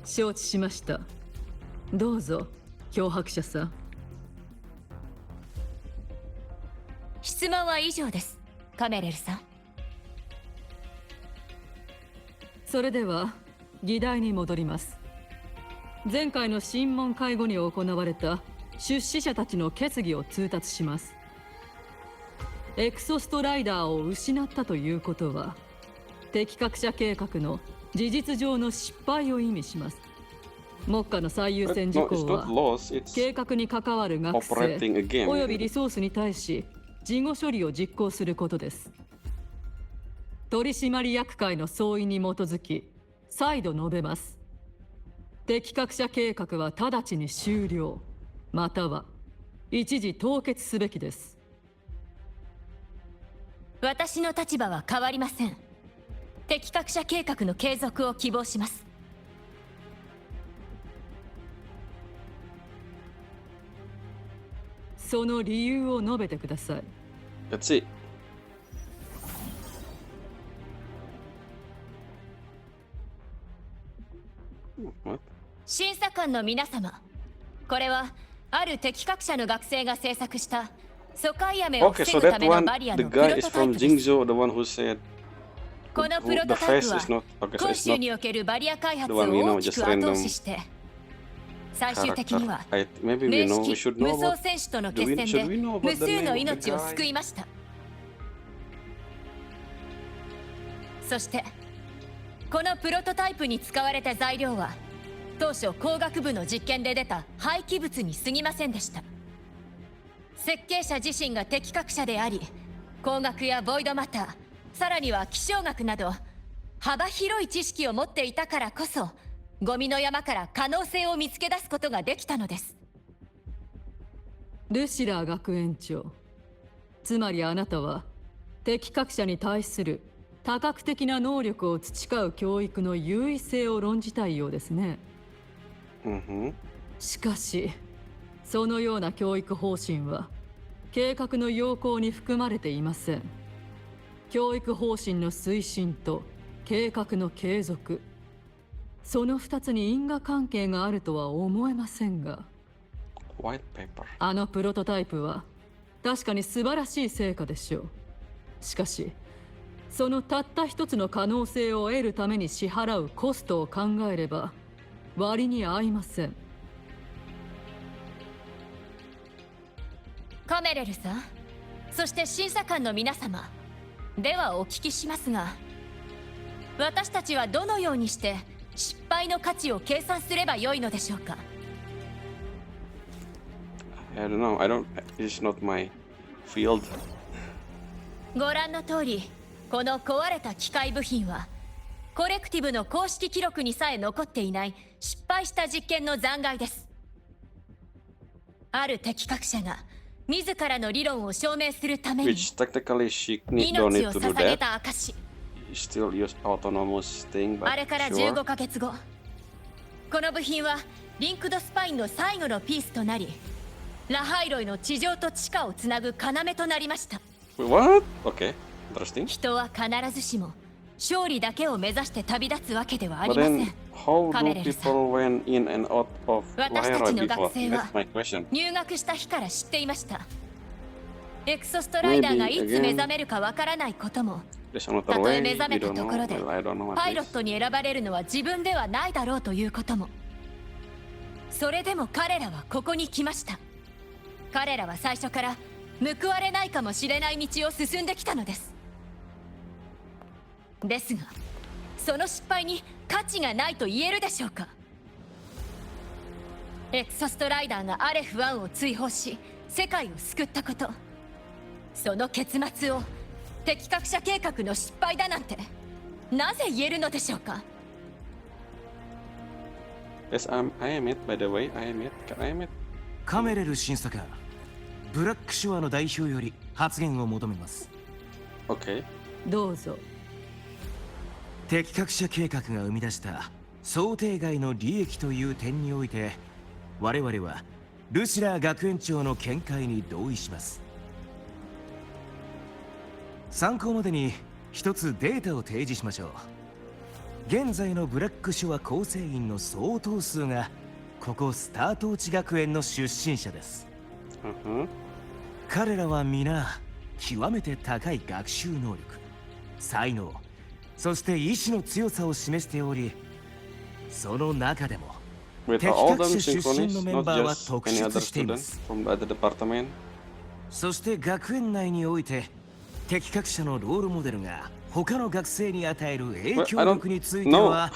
Speaker 6: 承知しました。どうぞ漂白者さん。
Speaker 2: 質問は以上です、カメレルさん。
Speaker 6: それでは議題に戻ります。前回の審問会後に行われた出資者たちの決議を通達します。エクソストライダーを失ったということは適格者計画の事実上の失敗を意味します。目下の最優先事項
Speaker 1: It's not
Speaker 6: は
Speaker 1: loss, it's
Speaker 6: 計画に関わる学
Speaker 1: operating
Speaker 6: 生
Speaker 1: again.
Speaker 6: およびリソースに対し事後処理を実行することです。取締役会の総意に基づき再度述べます。適格者計画は直ちに終了または一時凍結すべきです。
Speaker 2: 私の立場は変わりません。適格者計画の継続を希望します。
Speaker 6: その理由を述べてください。
Speaker 1: Let's see. What?
Speaker 2: 審査官の皆様、これはある適格者の学生が制作した疎開雨を
Speaker 1: Okay,
Speaker 2: 防
Speaker 1: so
Speaker 2: ぐた
Speaker 1: that
Speaker 2: めの
Speaker 1: one,
Speaker 2: バリア
Speaker 1: the
Speaker 2: のプロ
Speaker 1: guy
Speaker 2: ト
Speaker 1: is
Speaker 2: タイ
Speaker 1: from
Speaker 2: プです。
Speaker 1: Jingzhou, the one who said
Speaker 2: このプロ
Speaker 1: the
Speaker 2: トタイプ
Speaker 1: face
Speaker 2: は
Speaker 1: is not okay. So
Speaker 2: 今
Speaker 1: it's
Speaker 2: 週
Speaker 1: not
Speaker 2: におけるバリア開発
Speaker 1: the
Speaker 2: を
Speaker 1: one we know,
Speaker 2: 大き
Speaker 1: just
Speaker 2: く後
Speaker 1: random
Speaker 2: 押しして最終的に
Speaker 1: character.
Speaker 2: は
Speaker 1: Maybe we
Speaker 2: 名
Speaker 1: know. We
Speaker 2: 式
Speaker 1: should
Speaker 2: 無
Speaker 1: know
Speaker 2: 双
Speaker 1: about.
Speaker 2: 戦士との
Speaker 1: Do
Speaker 2: 決
Speaker 1: we,
Speaker 2: 戦
Speaker 1: should
Speaker 2: で
Speaker 1: we know
Speaker 2: 無
Speaker 1: about the
Speaker 2: 数
Speaker 1: name
Speaker 2: の
Speaker 1: of the
Speaker 2: 命を
Speaker 1: guy?
Speaker 2: 救いました。そしてこのプロトタイプに使われた材料は当初工学部の実験で出た廃棄物に過ぎませんでした。設計者自身が適格者であり、工学やボイドマター、さらには気象学など幅広い知識を持っていたからこそ、ゴミの山から可能性を見つけ出すことができたのです。
Speaker 6: ルシラー学園長、つまりあなたは適格者に対する多角的な能力を培う教育の優位性を論じたいようですね。しかしそのような教育方針は計画の要項に含まれていません。教育方針の推進と計画の継続、その2つに因果関係があるとは思えませんが、
Speaker 1: White paper.
Speaker 6: あのプロトタイプは確かに素晴らしい成果でしょう。しかしそのたった一つの可能性を得るために支払うコストを考えれば割に合いません。
Speaker 2: カメレルさん、そして審査官の皆様、ではお聞きしますが、私たちはどのようにして失敗の価値を計算すればよいのでしょうか。
Speaker 1: I don't know. It's not my field.
Speaker 2: ご覧の通り、この壊れた機械部品はコレクティブの公式記録にさえ残っていない失敗した実験の残骸です。ある適格者が自らの理論を証明するために
Speaker 1: Which technically she don't
Speaker 2: 命
Speaker 1: need
Speaker 2: を
Speaker 1: to do
Speaker 2: 捧げ
Speaker 1: that.
Speaker 2: た証。
Speaker 1: Still use autonomous thing, but
Speaker 2: あれから
Speaker 1: sure.
Speaker 2: 15ヶ月後、この部品はリンクドスパインの最後のピースとなり、ラハイロイの地上と地下をつなぐ要となりました。
Speaker 1: What? Okay, interesting.
Speaker 2: 人は必ずしも勝利だけを目指して旅立つわけではあ
Speaker 1: But
Speaker 2: りませ
Speaker 1: then,
Speaker 2: ん。
Speaker 1: how
Speaker 2: カ
Speaker 1: do
Speaker 2: メレルさん、
Speaker 1: people went in and out of
Speaker 2: 私たち
Speaker 1: Lahai-Roi
Speaker 2: の
Speaker 1: before?
Speaker 2: 学生は
Speaker 1: That's my question.
Speaker 2: 入学した日から知っていました。エクソストライダーがいつ目覚めるかわからないことも、
Speaker 1: There's another
Speaker 2: たとえ
Speaker 1: way.
Speaker 2: 目覚
Speaker 1: We
Speaker 2: めた
Speaker 1: don't
Speaker 2: ところ
Speaker 1: know.
Speaker 2: で
Speaker 1: Well, I don't know what
Speaker 2: パイ
Speaker 1: it
Speaker 2: ロッ
Speaker 1: is.
Speaker 2: トに選ばれるのは自分ではないだろうということも。それでも彼らはここに来ました。彼らは最初から報われないかもしれない道を進んできたのです。ですが、その失敗に価値がないと言えるでしょうか。エクソストライダーがアレフ1を追放し世界を救ったこと、その結末を適格者計画の失敗だなんてなぜ言えるのでしょうか。
Speaker 1: Yes, I am it, by the way. I am it. I am it.
Speaker 5: カメレル審査官、ブラックショアの代表より発言を求めます。
Speaker 1: Okay.
Speaker 6: どうぞ。
Speaker 5: 適格者計画が生み出した想定外の利益という点において、我々はルシラー学園長の見解に同意します。参考までに一つデータを提示しましょう。現在のブラックショア構成員の相当数がここスタートーチ学園の出身者です。彼らは皆極めて高い学習能力、才能、そして意志の強さを示しており、その中でも
Speaker 1: With
Speaker 5: 適
Speaker 1: all
Speaker 5: 格
Speaker 1: them
Speaker 5: 者出身の
Speaker 1: synchronies,
Speaker 5: メン
Speaker 1: not
Speaker 5: バーは
Speaker 1: just
Speaker 5: 特
Speaker 1: any
Speaker 5: 出
Speaker 1: other
Speaker 5: していま
Speaker 1: students
Speaker 5: す。
Speaker 1: from the other department.
Speaker 5: そして学園内において適格者のロールモデルが他の学生に与える影響力については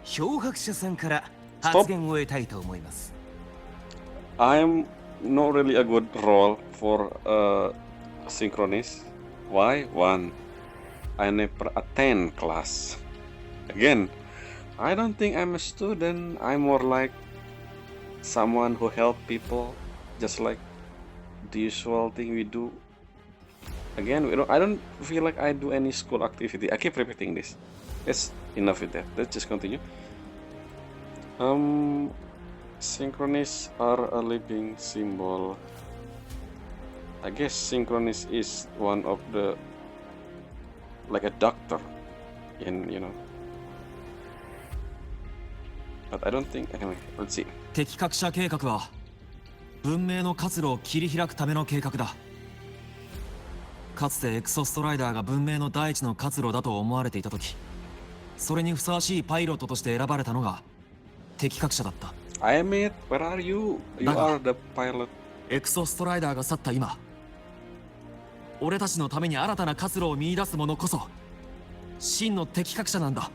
Speaker 5: 漂白者さんから発言を得たいと思います。
Speaker 1: I'm not really a good role for synchronous. Why? One, I never attend class. Again, I don't think I'm a student. I'm more like someone who help people, just like the usual thing we do. Again, I don't feel like I do any school activity. I keep repeating this. It's enough with that. Let's just continue. Synchronists are a living symbol. I guess Synchronis is one of the like a doctor in but I don't think anyway. Let's see.
Speaker 3: 敵格者計画は文明の活路を切り開くための計画だ。かつてエクソストライダーが文明の第一の活路だと思われていた時、それにふさわしいパイロットとして選ばれたのが敵格者だった。
Speaker 1: I mate, where are you? You are the pilot.
Speaker 3: エクソストライダーが去った今、俺たちのために新たな活路を見出す者こそ真の敵格者なんだ。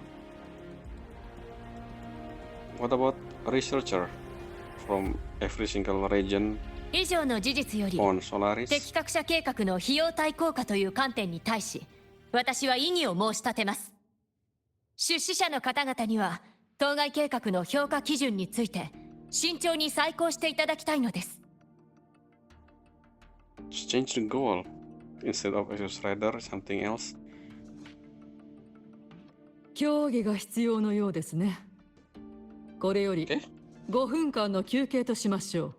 Speaker 1: What about a researcher from every single region
Speaker 2: 以上の事実より
Speaker 1: on Solaris?
Speaker 2: 敵格者計画の費用対効果という観点に対し、私は異議を申し立てます。出資者の方々には当該計画の評価基準について慎重に再考していただきたいのです。
Speaker 1: Change the goal instead of Exos Rider, something else.
Speaker 6: 協議が必要のようですね。これより5分間の休憩としましょう。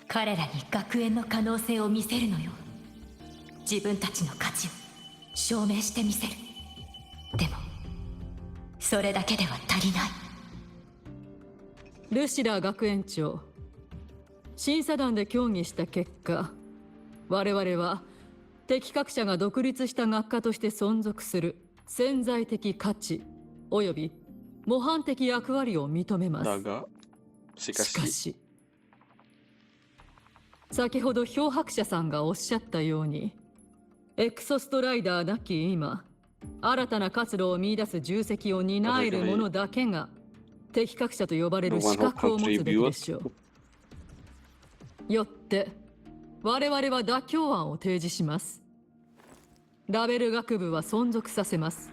Speaker 2: 彼らに学園の可能性を見せるのよ。自分たちの価値を証明してみせる。でもそれだけでは足りない。
Speaker 6: ルシラー学園長、審査団で協議した結果、我々は敵格者が独立した学科として存続する潜在的価値および模範的役割を認めます。
Speaker 1: だが、しかし
Speaker 6: 先ほど漂白者さんがおっしゃったように、エクソストライダーなき今、新たな活路を見出す重責を担える者だけが敵格者と呼ばれる資格を持つべきでしょう。よって我々は妥協案を提示します。ラベル学部は存続させます。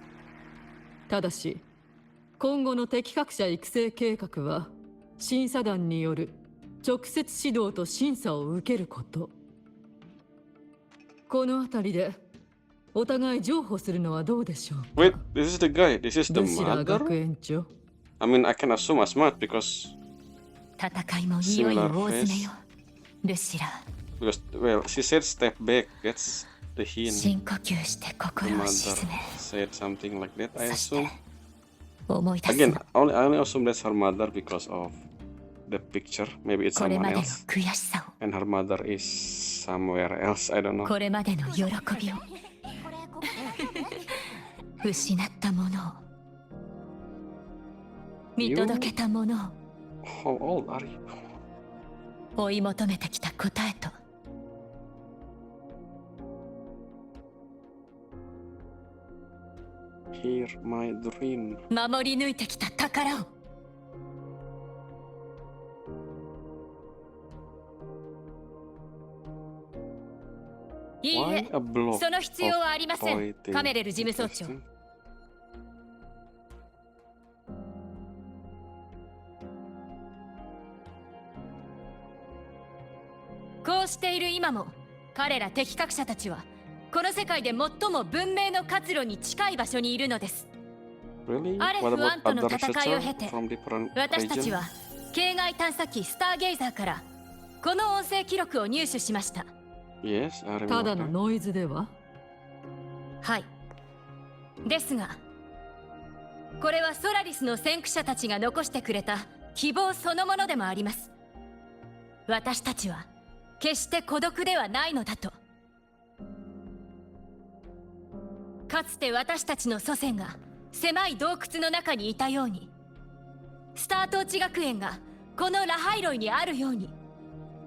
Speaker 6: ただし今後の敵格者育成計画は審査団による直接指導と審査を受けること。このあたりでお互い譲歩するのはどうでしょうか。
Speaker 1: Wait, this is the guy. This is the
Speaker 6: ルシラー学
Speaker 1: mother?
Speaker 6: 園長。
Speaker 1: I mean, I can assume as much because
Speaker 2: 戦いもいよいよ大詰めよ。ルシラー、
Speaker 1: well, she said step back. That's the hint.
Speaker 2: 深呼吸して
Speaker 1: The
Speaker 2: 心を
Speaker 1: mother
Speaker 2: 静め。
Speaker 1: said something like that. I
Speaker 2: そし
Speaker 1: assume.
Speaker 2: て思い出す
Speaker 1: Again,
Speaker 2: の。
Speaker 1: I only assume that's her mother because of the picture. Maybe it's
Speaker 2: これ
Speaker 1: someone
Speaker 2: までの
Speaker 1: else.
Speaker 2: 悔しさを、
Speaker 1: And her mother is somewhere else. I don't know.
Speaker 2: これまでの喜びを、失ったものを、見届けたものを
Speaker 1: How old are you?
Speaker 2: 追い求めてきた答えと、
Speaker 1: Hear my dream.
Speaker 2: 守り抜いてきた宝を。いい
Speaker 1: Why
Speaker 2: え、
Speaker 1: a block
Speaker 2: その必要はありません。
Speaker 1: of
Speaker 2: カメレル事務総長。
Speaker 1: Interesting.
Speaker 2: こうしている今も、彼ら敵格者たちはこの世界で最も文明の活路に近い場所にいるのです。
Speaker 1: Really?
Speaker 2: アレフ
Speaker 1: What
Speaker 2: 1
Speaker 1: about
Speaker 2: との
Speaker 1: other
Speaker 2: 戦いを
Speaker 1: researcher
Speaker 2: 経て、
Speaker 1: from different
Speaker 2: 私たち
Speaker 1: region?
Speaker 2: は系外探査機スターゲイザーからこの音声記録を入手しました。
Speaker 1: Yes, I
Speaker 6: た
Speaker 1: remember
Speaker 6: だの
Speaker 1: that.
Speaker 6: ノイズでは。
Speaker 2: はい。ですが、これはソラリスの先駆者たちが残してくれた希望そのものでもあります。私たちは決して孤独ではないのだと。かつて私たちの祖先が狭い洞窟の中にいたように、スタートーチ学園がこのラハイロイにあるように、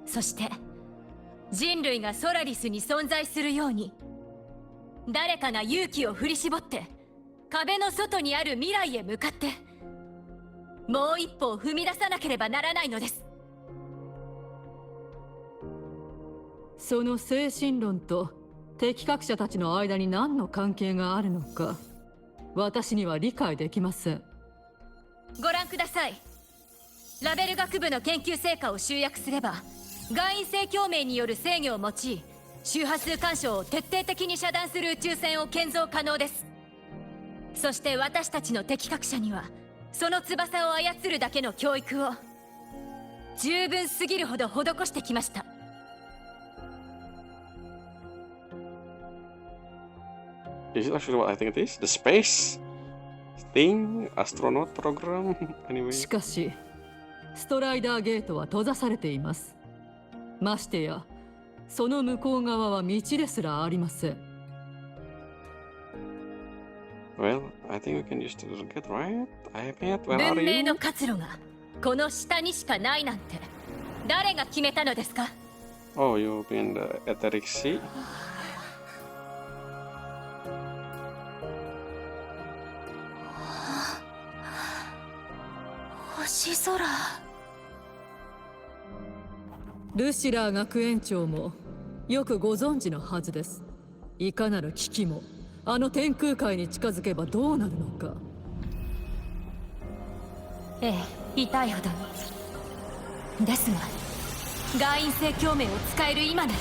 Speaker 2: そして人類がソラリスに存在するように、誰かが勇気を振り絞って壁の外にある未来へ向かってもう一歩を踏み出さなければならないのです。
Speaker 6: その精神論と敵格者たちの間に何の関係があるのか、私には理解できません。
Speaker 2: ご覧ください。ラベル学部の研究成果を集約すれば、外因性共鳴による制御を用い、周波数干渉を徹底的に遮断する宇宙船を建造可能です。そして私たちの適格者には、その翼を操るだけの教育を十分すぎるほど施してきました。
Speaker 1: This is actually what I think it is. The space thing, astronaut program. Anyway.
Speaker 6: しかしストライダーゲートは閉ざされています。ましてやその向こう側は道ですらありません。
Speaker 1: Well, I think we can use the rocket, right? I bet. Where are
Speaker 2: 文明
Speaker 1: you?
Speaker 2: の活路がこの下にしかないなんて誰が決めたのですか？
Speaker 1: Oh, you mean the etheric sea?
Speaker 2: 星空。
Speaker 6: ルシラー学園長もよくご存知のはずです。いかなる危機もあの天空海に近づけばどうなるのか。
Speaker 2: ええ、痛いほどに。ですが外因性共鳴を使える今なら、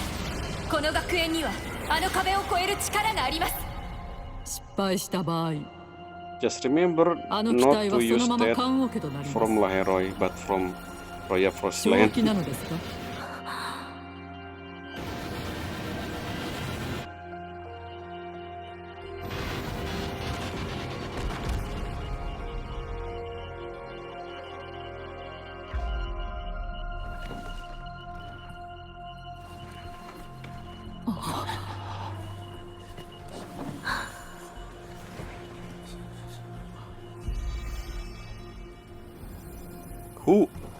Speaker 2: この学園にはあの壁を越える力があります。
Speaker 6: 失敗した場合、
Speaker 1: Just remember
Speaker 6: あの機
Speaker 1: not
Speaker 6: 体
Speaker 1: to
Speaker 6: はそ
Speaker 1: use
Speaker 6: のまま
Speaker 1: that
Speaker 6: 棺桶となりま
Speaker 1: from
Speaker 6: す。
Speaker 1: Lahai-Roi, but from Roya
Speaker 6: 正
Speaker 1: Frostland.
Speaker 6: 気なのですか？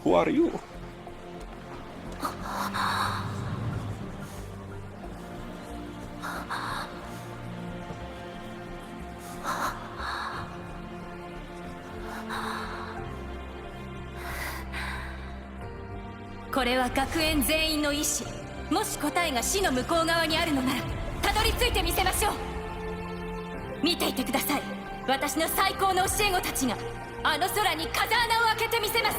Speaker 1: Who are you?
Speaker 2: これは学園全員の意志。もし答えが死の向こう側にあるのなら、たどり着いてみせましょう。見ていてください。私の最高の教え子たちがあの空に風穴を開けてみせます。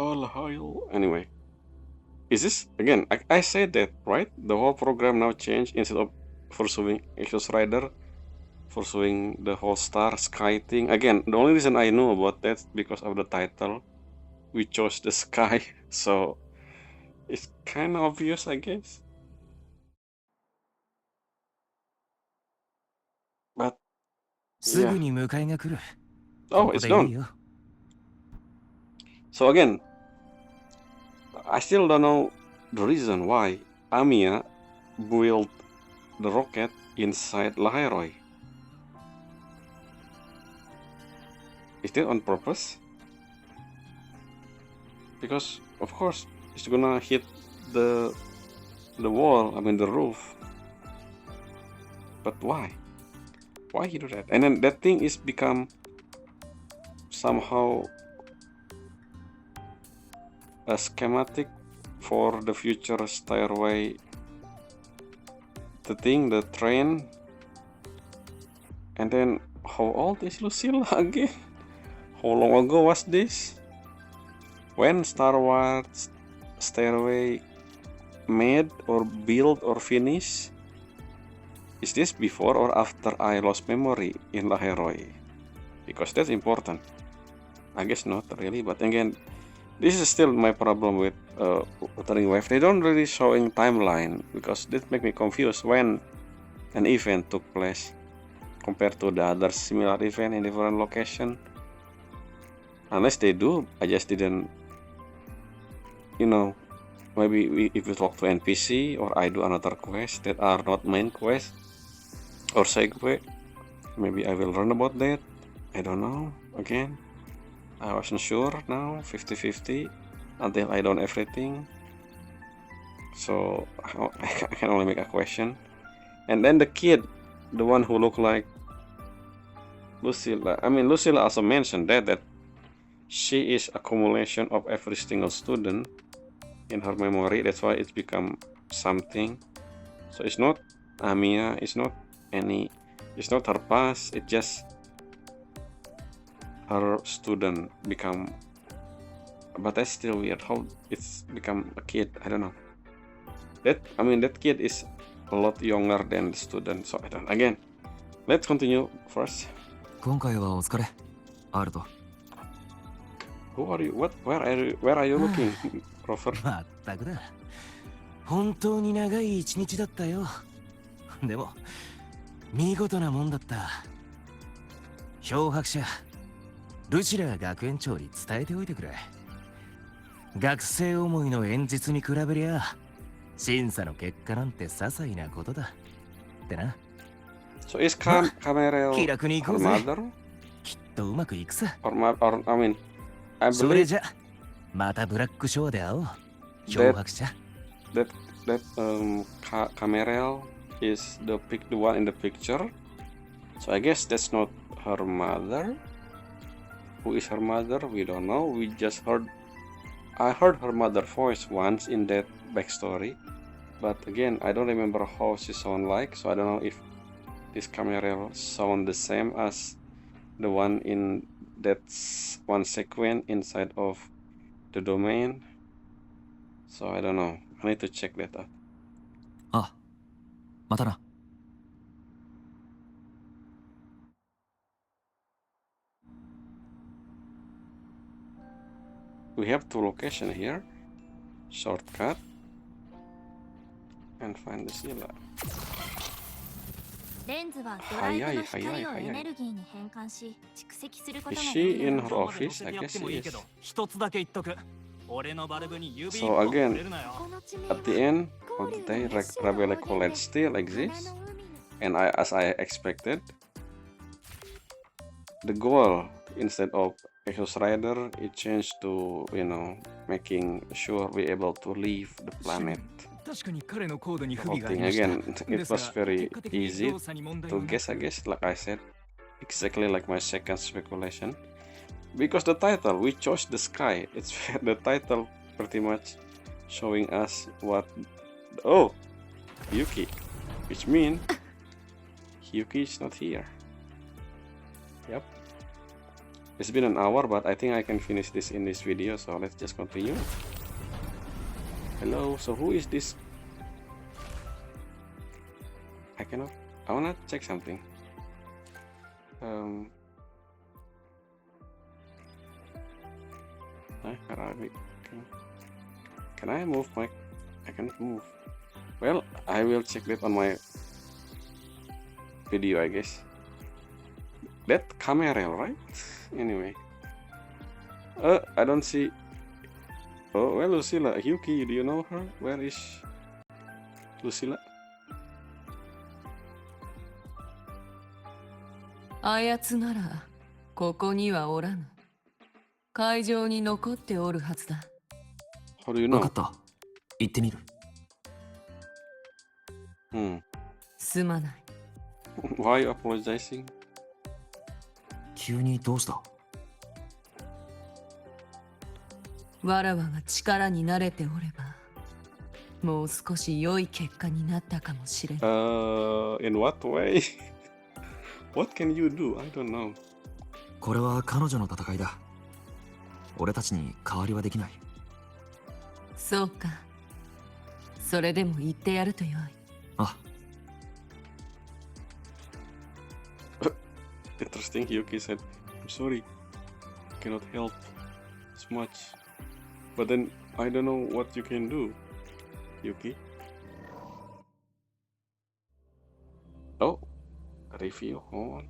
Speaker 1: Oh, anyway, is this again? I said that, right? The whole program now changed. Instead of pursuing Exos Rider, pursuing the whole star sky thing. Again, the only reason I know about that is because of the title. We chose the sky, so it's kind of obvious, I guess. But
Speaker 5: す
Speaker 1: yeah.
Speaker 5: ぐに迎えが来る。
Speaker 1: Oh,
Speaker 5: ここ
Speaker 1: it's
Speaker 5: でいい
Speaker 1: gone.
Speaker 5: よ。
Speaker 1: So again, I still don't know the reason why Amiya built the rocket inside Lahai-Roi. Is that on purpose? Because of course it's gonna hit the wall, I mean the roof. But why? Why he do that? And then that thing is become somehow a schematic for the future stairway, the train. And then how old is Lucille again? How long ago was this? When Star Wars stairway made or built or finished? Is this before or after I lost memory in Lahai-Roi? Because that's important. I guess not really, but again, this is still my problem with Wuthering Wave. They don't really showing timeline because this make me confused when an event took place compared to the other similar event in different location. Unless they do, I just didn't, maybe if you talk to NPC or I do another quest that are not main quest or Segue, maybe I will learn about that. I don't know. Again, I wasn't sure now, 50-50, until I done everything. So I can only make a question. And then the kid, the one who looked like Lucilla. I mean, Lucilla also mentioned that she is accumulation of every single student in her memory. That's why it's become something. So it's not Amia, it's not her past, it's just her student become, but that's still weird how it's become a kid. I don't know. That kid is a lot younger than the student, so I don't. Again, let's continue first.
Speaker 3: 今回はお疲れ、アルト。
Speaker 1: Who are you? Where are you looking, Rover?
Speaker 5: まったくだ。本当に長い一日だったよ。でも見事なもんだった。漂白者ルシラ学園長に伝えておいてくれ。学生思いの演説に比べりゃ審査の結果なんて些細なことだってな。
Speaker 1: So is Camerel
Speaker 5: 気楽に行こ
Speaker 1: her
Speaker 5: うぜ。
Speaker 1: mother?
Speaker 5: きっとうまくいくさ。
Speaker 1: Or I mean, I
Speaker 5: それ
Speaker 1: believe
Speaker 5: じゃまたブラックショーで会おう。漂白者。
Speaker 1: that Camerel is the one in the picture. So I guess that's not her mother. Who is her mother? We don't know. I heard her mother voice once in that backstory, but again, I don't remember how she sound like. So I don't know if this Camerel sound the same as the one in that one sequence inside of the domain. So I don't know. I need to check that out.
Speaker 3: あ、またな。
Speaker 1: We have two locations here. Shortcut and find the Sila.
Speaker 7: レンズはドライブの光をエネルギーに変換し蓄積すること
Speaker 1: Is
Speaker 7: が
Speaker 1: she
Speaker 7: でき
Speaker 1: in
Speaker 7: る。
Speaker 1: her office? I guess she is.
Speaker 3: 一つだけ言っとく。俺のバルブに指
Speaker 1: So again, at the end of the day, Rebel College still exists, and as I expected, the goal instead of Exos Rider, it changed to making sure we're able to leave the planet.
Speaker 5: 確かに彼のコードに不
Speaker 1: Whole
Speaker 5: 備があり
Speaker 1: thing
Speaker 5: ました。
Speaker 1: again, it was very easy to guess. I guess, like I said, exactly like my second speculation. Because the title, we chose the sky. It's the title pretty much showing us what. Oh, Yuki, which means Yuki is not here. Yep. It's been an hour, but I think I can finish this in this video. So let's just continue. Hello. So who is this? I wanna check something. Can I move my? I cannot move. Well, I will check that on my video, I guess. That camera, right? Anyway. I don't see. Oh, well, Lucilla. Yuki, do you know her? Where is Lucilla?
Speaker 8: あやつならここにはおらぬ。会場に残っておるはずだ。
Speaker 1: How do you
Speaker 3: 分
Speaker 1: know?
Speaker 3: かった。行ってみる。
Speaker 8: すまない。
Speaker 1: Why are you apologizing?
Speaker 3: 急にどうした？
Speaker 8: わらわが力に慣れておれば、もう少し良い結果になったかもしれない。
Speaker 1: In what way? What can you do? I don't know.
Speaker 3: これは彼女の戦いだ。俺たちに代わりはできない。
Speaker 8: そうか。それでも言ってやるとよい。
Speaker 3: あ。
Speaker 1: Interesting, Yuki said, I'm sorry, cannot help as much. But then I don't know what you can do, Yuki. Oh, review, hold on.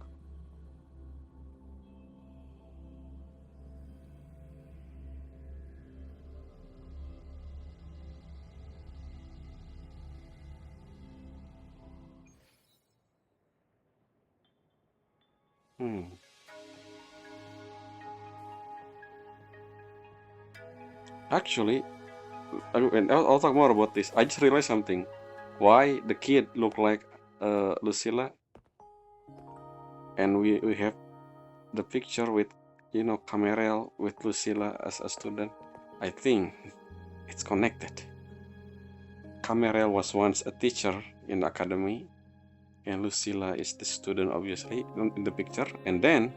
Speaker 1: Actually, I'll talk more about this. I just realized something. Why the kid look like Lucilla, and we have the picture with Camerel with Lucilla as a student. I think it's connected. Camerel was once a teacher in the academy, and Lucilla is the student, obviously, in the picture. And then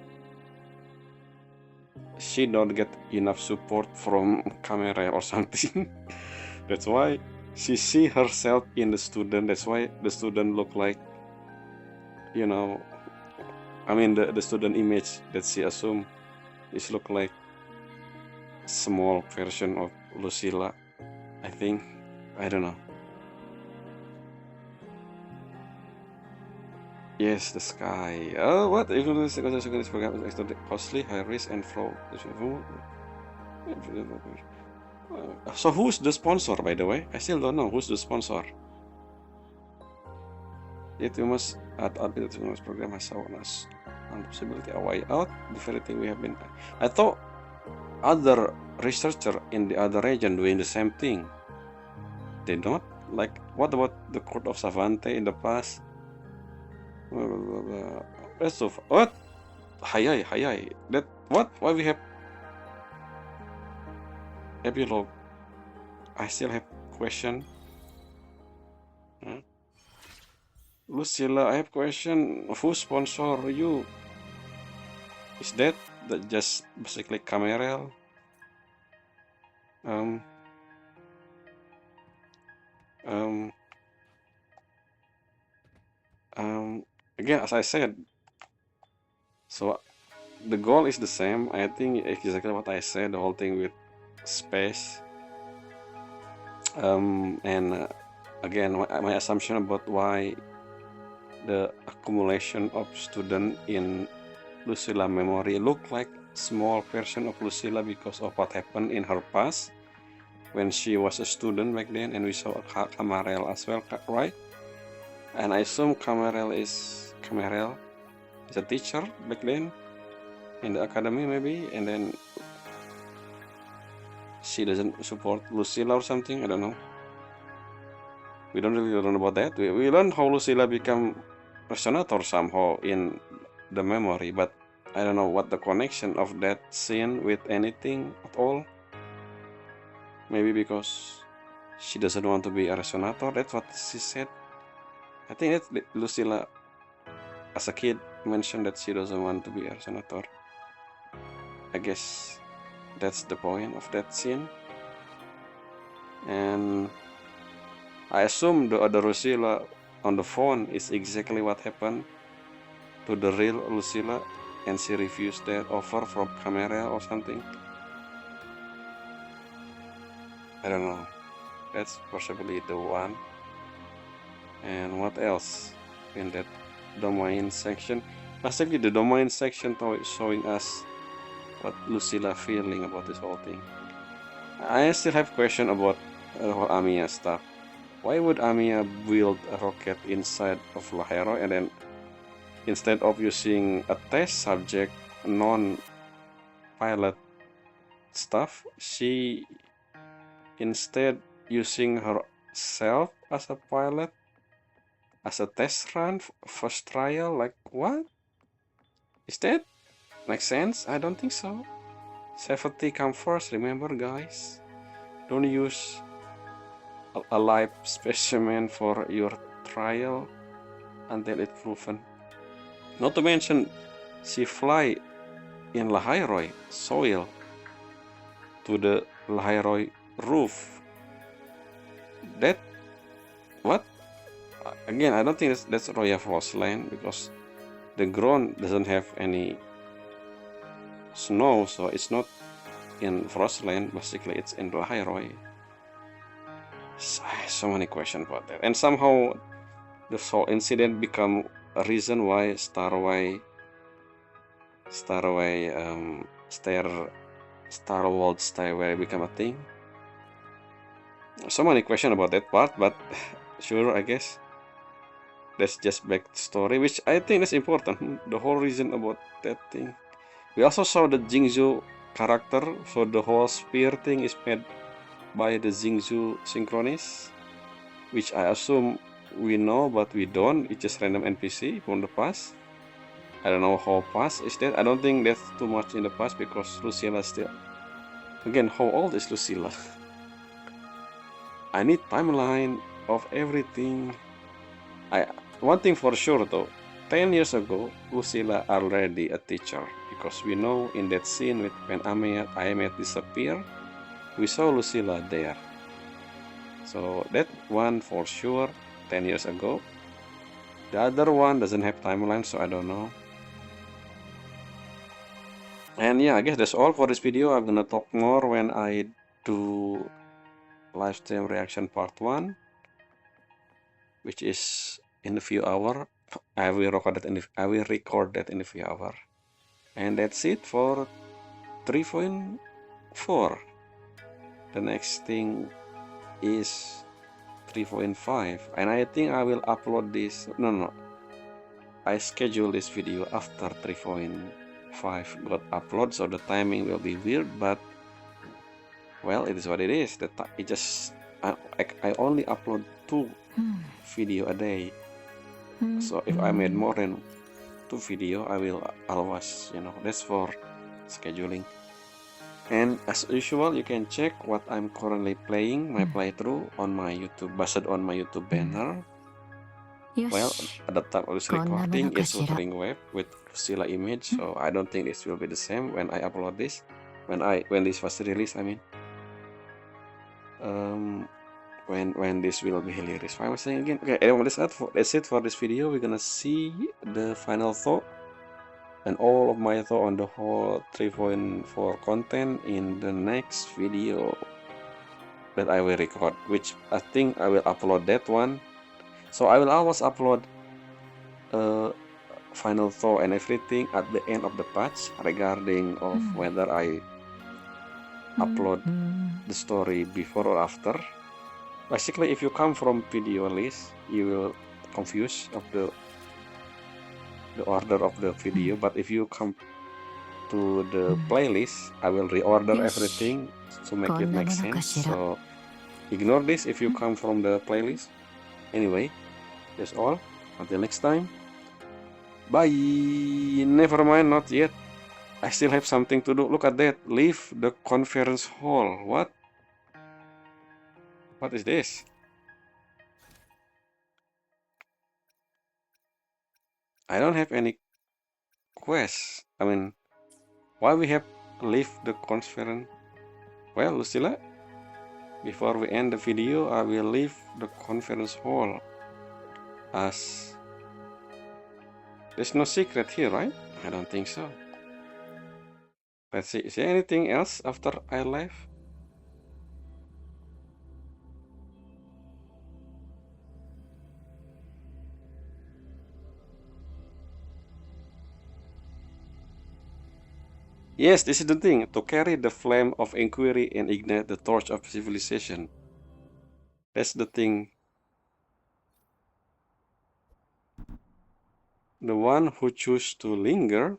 Speaker 1: she don't get enough support from Camerel or something. That's why she see herself in the student. That's why the student look like, you know, I mean the student image that she assume is look like small version of Lucilla. I think. I don't know. Yes, the sky. Oh, what? Even this program is costly, high risk, and flow. So who's the sponsor, by the way? I still don't know who's the sponsor. Yet we must add that this program has shown us one possibility, a way out, the very thing we have been. I thought other researcher in the other region doing the same thing. They not? Like, what about the court of Savante in the past? Rest of what? Hayai. That what? Why we have epilogue? I still have question. Lucilla, I have question. Who sponsor you? Is that just basically Camerel? Again, as I said, so the goal is the same. I think exactly what I said, the whole thing with space. And again, my assumption about why the accumulation of student in Lucilla memory look like small version of Lucilla because of what happened in her past when she was a student back then, and we saw Camerel as well, right? And I assume Camerel is a teacher back then in the academy maybe, and then she doesn't support Lucilla or something. I don't know. We don't really learn about that. We learn how Lucilla become a senator somehow in the memory, but I don't know what the connection of that scene with anything at all. Maybe because she doesn't want to be a senator. That's what she said. I think that Lucilla, as a kid, mentioned that she doesn't want to be a senator. I guess that's the point of that scene. And I assume the other Lucilla on the phone is exactly what happened to the real Lucilla, and she refused that offer from Camerel or something. I don't know. That's possibly the one. And what else in that domain section? Basically, the domain section is showing us what Lucilla feeling about this whole thing. I still have question about the whole Amiya stuff. Why would Amiya build a rocket inside of Lahai-Roi, and then instead of using a test subject, non-pilot stuff, she instead using herself as a pilot, as a test run, first trial? Like, what? Is that make sense? I don't think so. Safety come first, remember guys. Don't use a live specimen for your trial until it's proven. Not to mention, she fly in Lahai-Roi soil to the Lahai-Roi roof. That, what? Again, I don't think that's Roya Frost land, because the ground doesn't have any snow, so it's not in Frostland. Basically, it's in Lahai-Roi. So many questions about that, and somehow the whole incident become a reason why Star World Stairway become a thing. So many questions about that part, but sure, I guess that's just backstory, which I think is important. The whole reason about that thing. We also saw the Jingzhou character, so the whole spear thing is made by the Jingzhou Synchronist, which I assume we know, but we don't. It's just random NPC from the past. I don't know how past is that. I don't think that's too much in the past, because Lucilla still. Again, how old is Lucilla? I need timeline. of everything. One thing for sure though, 10 years ago, Lucilla already a teacher, because we know in that scene when Ayame disappeared, we saw Lucilla there. So that one for sure, 10 years ago. The other one doesn't have timeline, so I don't know. And yeah, I guess that's all for this video. I'm gonna talk more when I do live stream reaction part 1, which is in a few hours. I will record that in a few hours. And that's it for 3.4. The next thing is 3.5, and I think I will upload this. No, I schedule this video after 3.5 got upload, so the timing will be weird, but well, it is what it is. It just I only upload 2 video a day, so if I made more than 2 video, I will always, that's for scheduling. And as usual, you can check what I'm currently playing, my playthrough on my YouTube, based on my YouTube banner. Well, at the time of this recording, it's Wuthering Web with Lucilla image, so I don't think this will be the same when I upload this. When this was released, I mean. When this will be released. I was saying again. Okay, anyway, that's it for this video. We're gonna see the final thought and all of my thought on the whole 3.4 content in the next video that I will record, which I think I will upload that one. So I will always upload final thought and everything at the end of the patch regarding of whether I upload the story before or after. Basically, if you come from video list, you will confuse of the order of the video, but if you come to the playlist, I will reorder everything to make it make sense. So ignore this if you come from the playlist. Anyway, that's all. Until next time. Bye. Never mind, not yet. I still have something to do. Look at that. Leave the conference hall. What? What is this? I don't have any quests. I mean, why we have leave the conference? Well, Lucilla, before we end the video, I will leave the conference hall. As there's no secret here, right? I don't think so. Let's see. Is there anything else after I left? Yes, this is the thing. To carry the flame of inquiry and ignite the torch of civilization. That's the thing. The one who choose to linger.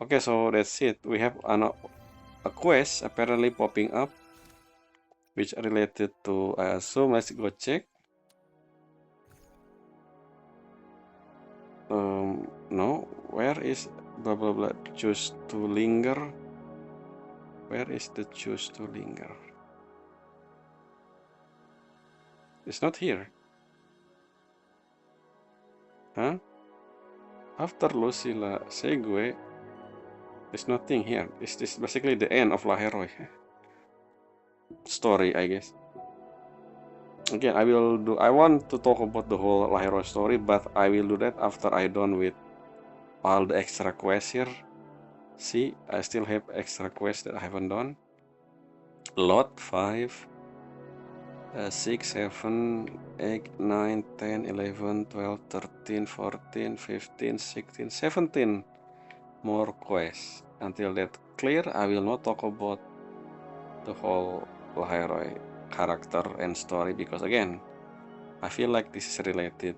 Speaker 1: Okay, so that's it. We have a quest apparently popping up, which related to, I assume, let's go check. No, where is blah blah blah, choose to linger? Where is the choose to linger? It's not here. Huh? After Lucilla Segue, there's nothing here. Is this basically the end of Lahai-Roi story, I guess. Again, I want to talk about the whole Lahai-Roi story, but I will do that after I done with all the extra quests here. See, I still have extra quests that I haven't done. Lot 5, 6, 7, 8, 9, 10, 11, 12, 13, 14, 15, 16, 17 more quests. Until that clear, I will not talk about the whole Lahai-Roi character and story, because again, I feel like this is related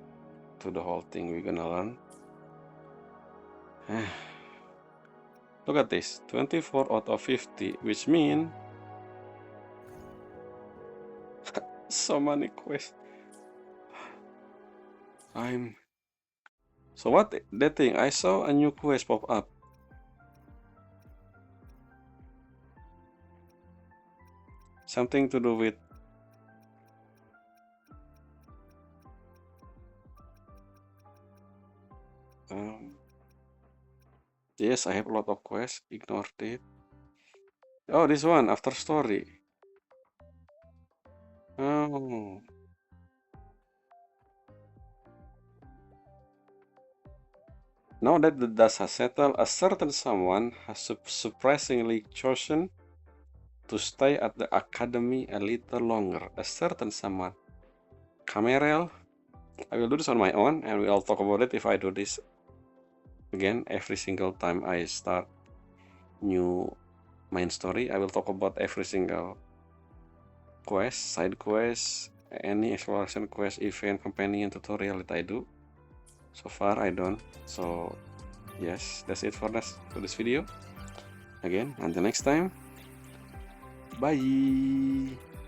Speaker 1: to the whole thing we're gonna learn. Look at this, 24 out of 50, which means so many quests. So what that thing? I saw a new quest pop up. Something to do with Yes, I have a lot of quests. Ignored it. Oh, this one, after story. Oh. Now that the dust has settled, a certain someone has surprisingly chosen to stay at the academy a little longer. A certain someone. Camerel. I will do this on my own, and we'll talk about it if I do this again every single time I start new main story. I will talk about every single quest, side quest, any exploration quest, event, companion, tutorial that I do. So far I don't. So yes, that's it for this video. Again, until next time. Bye.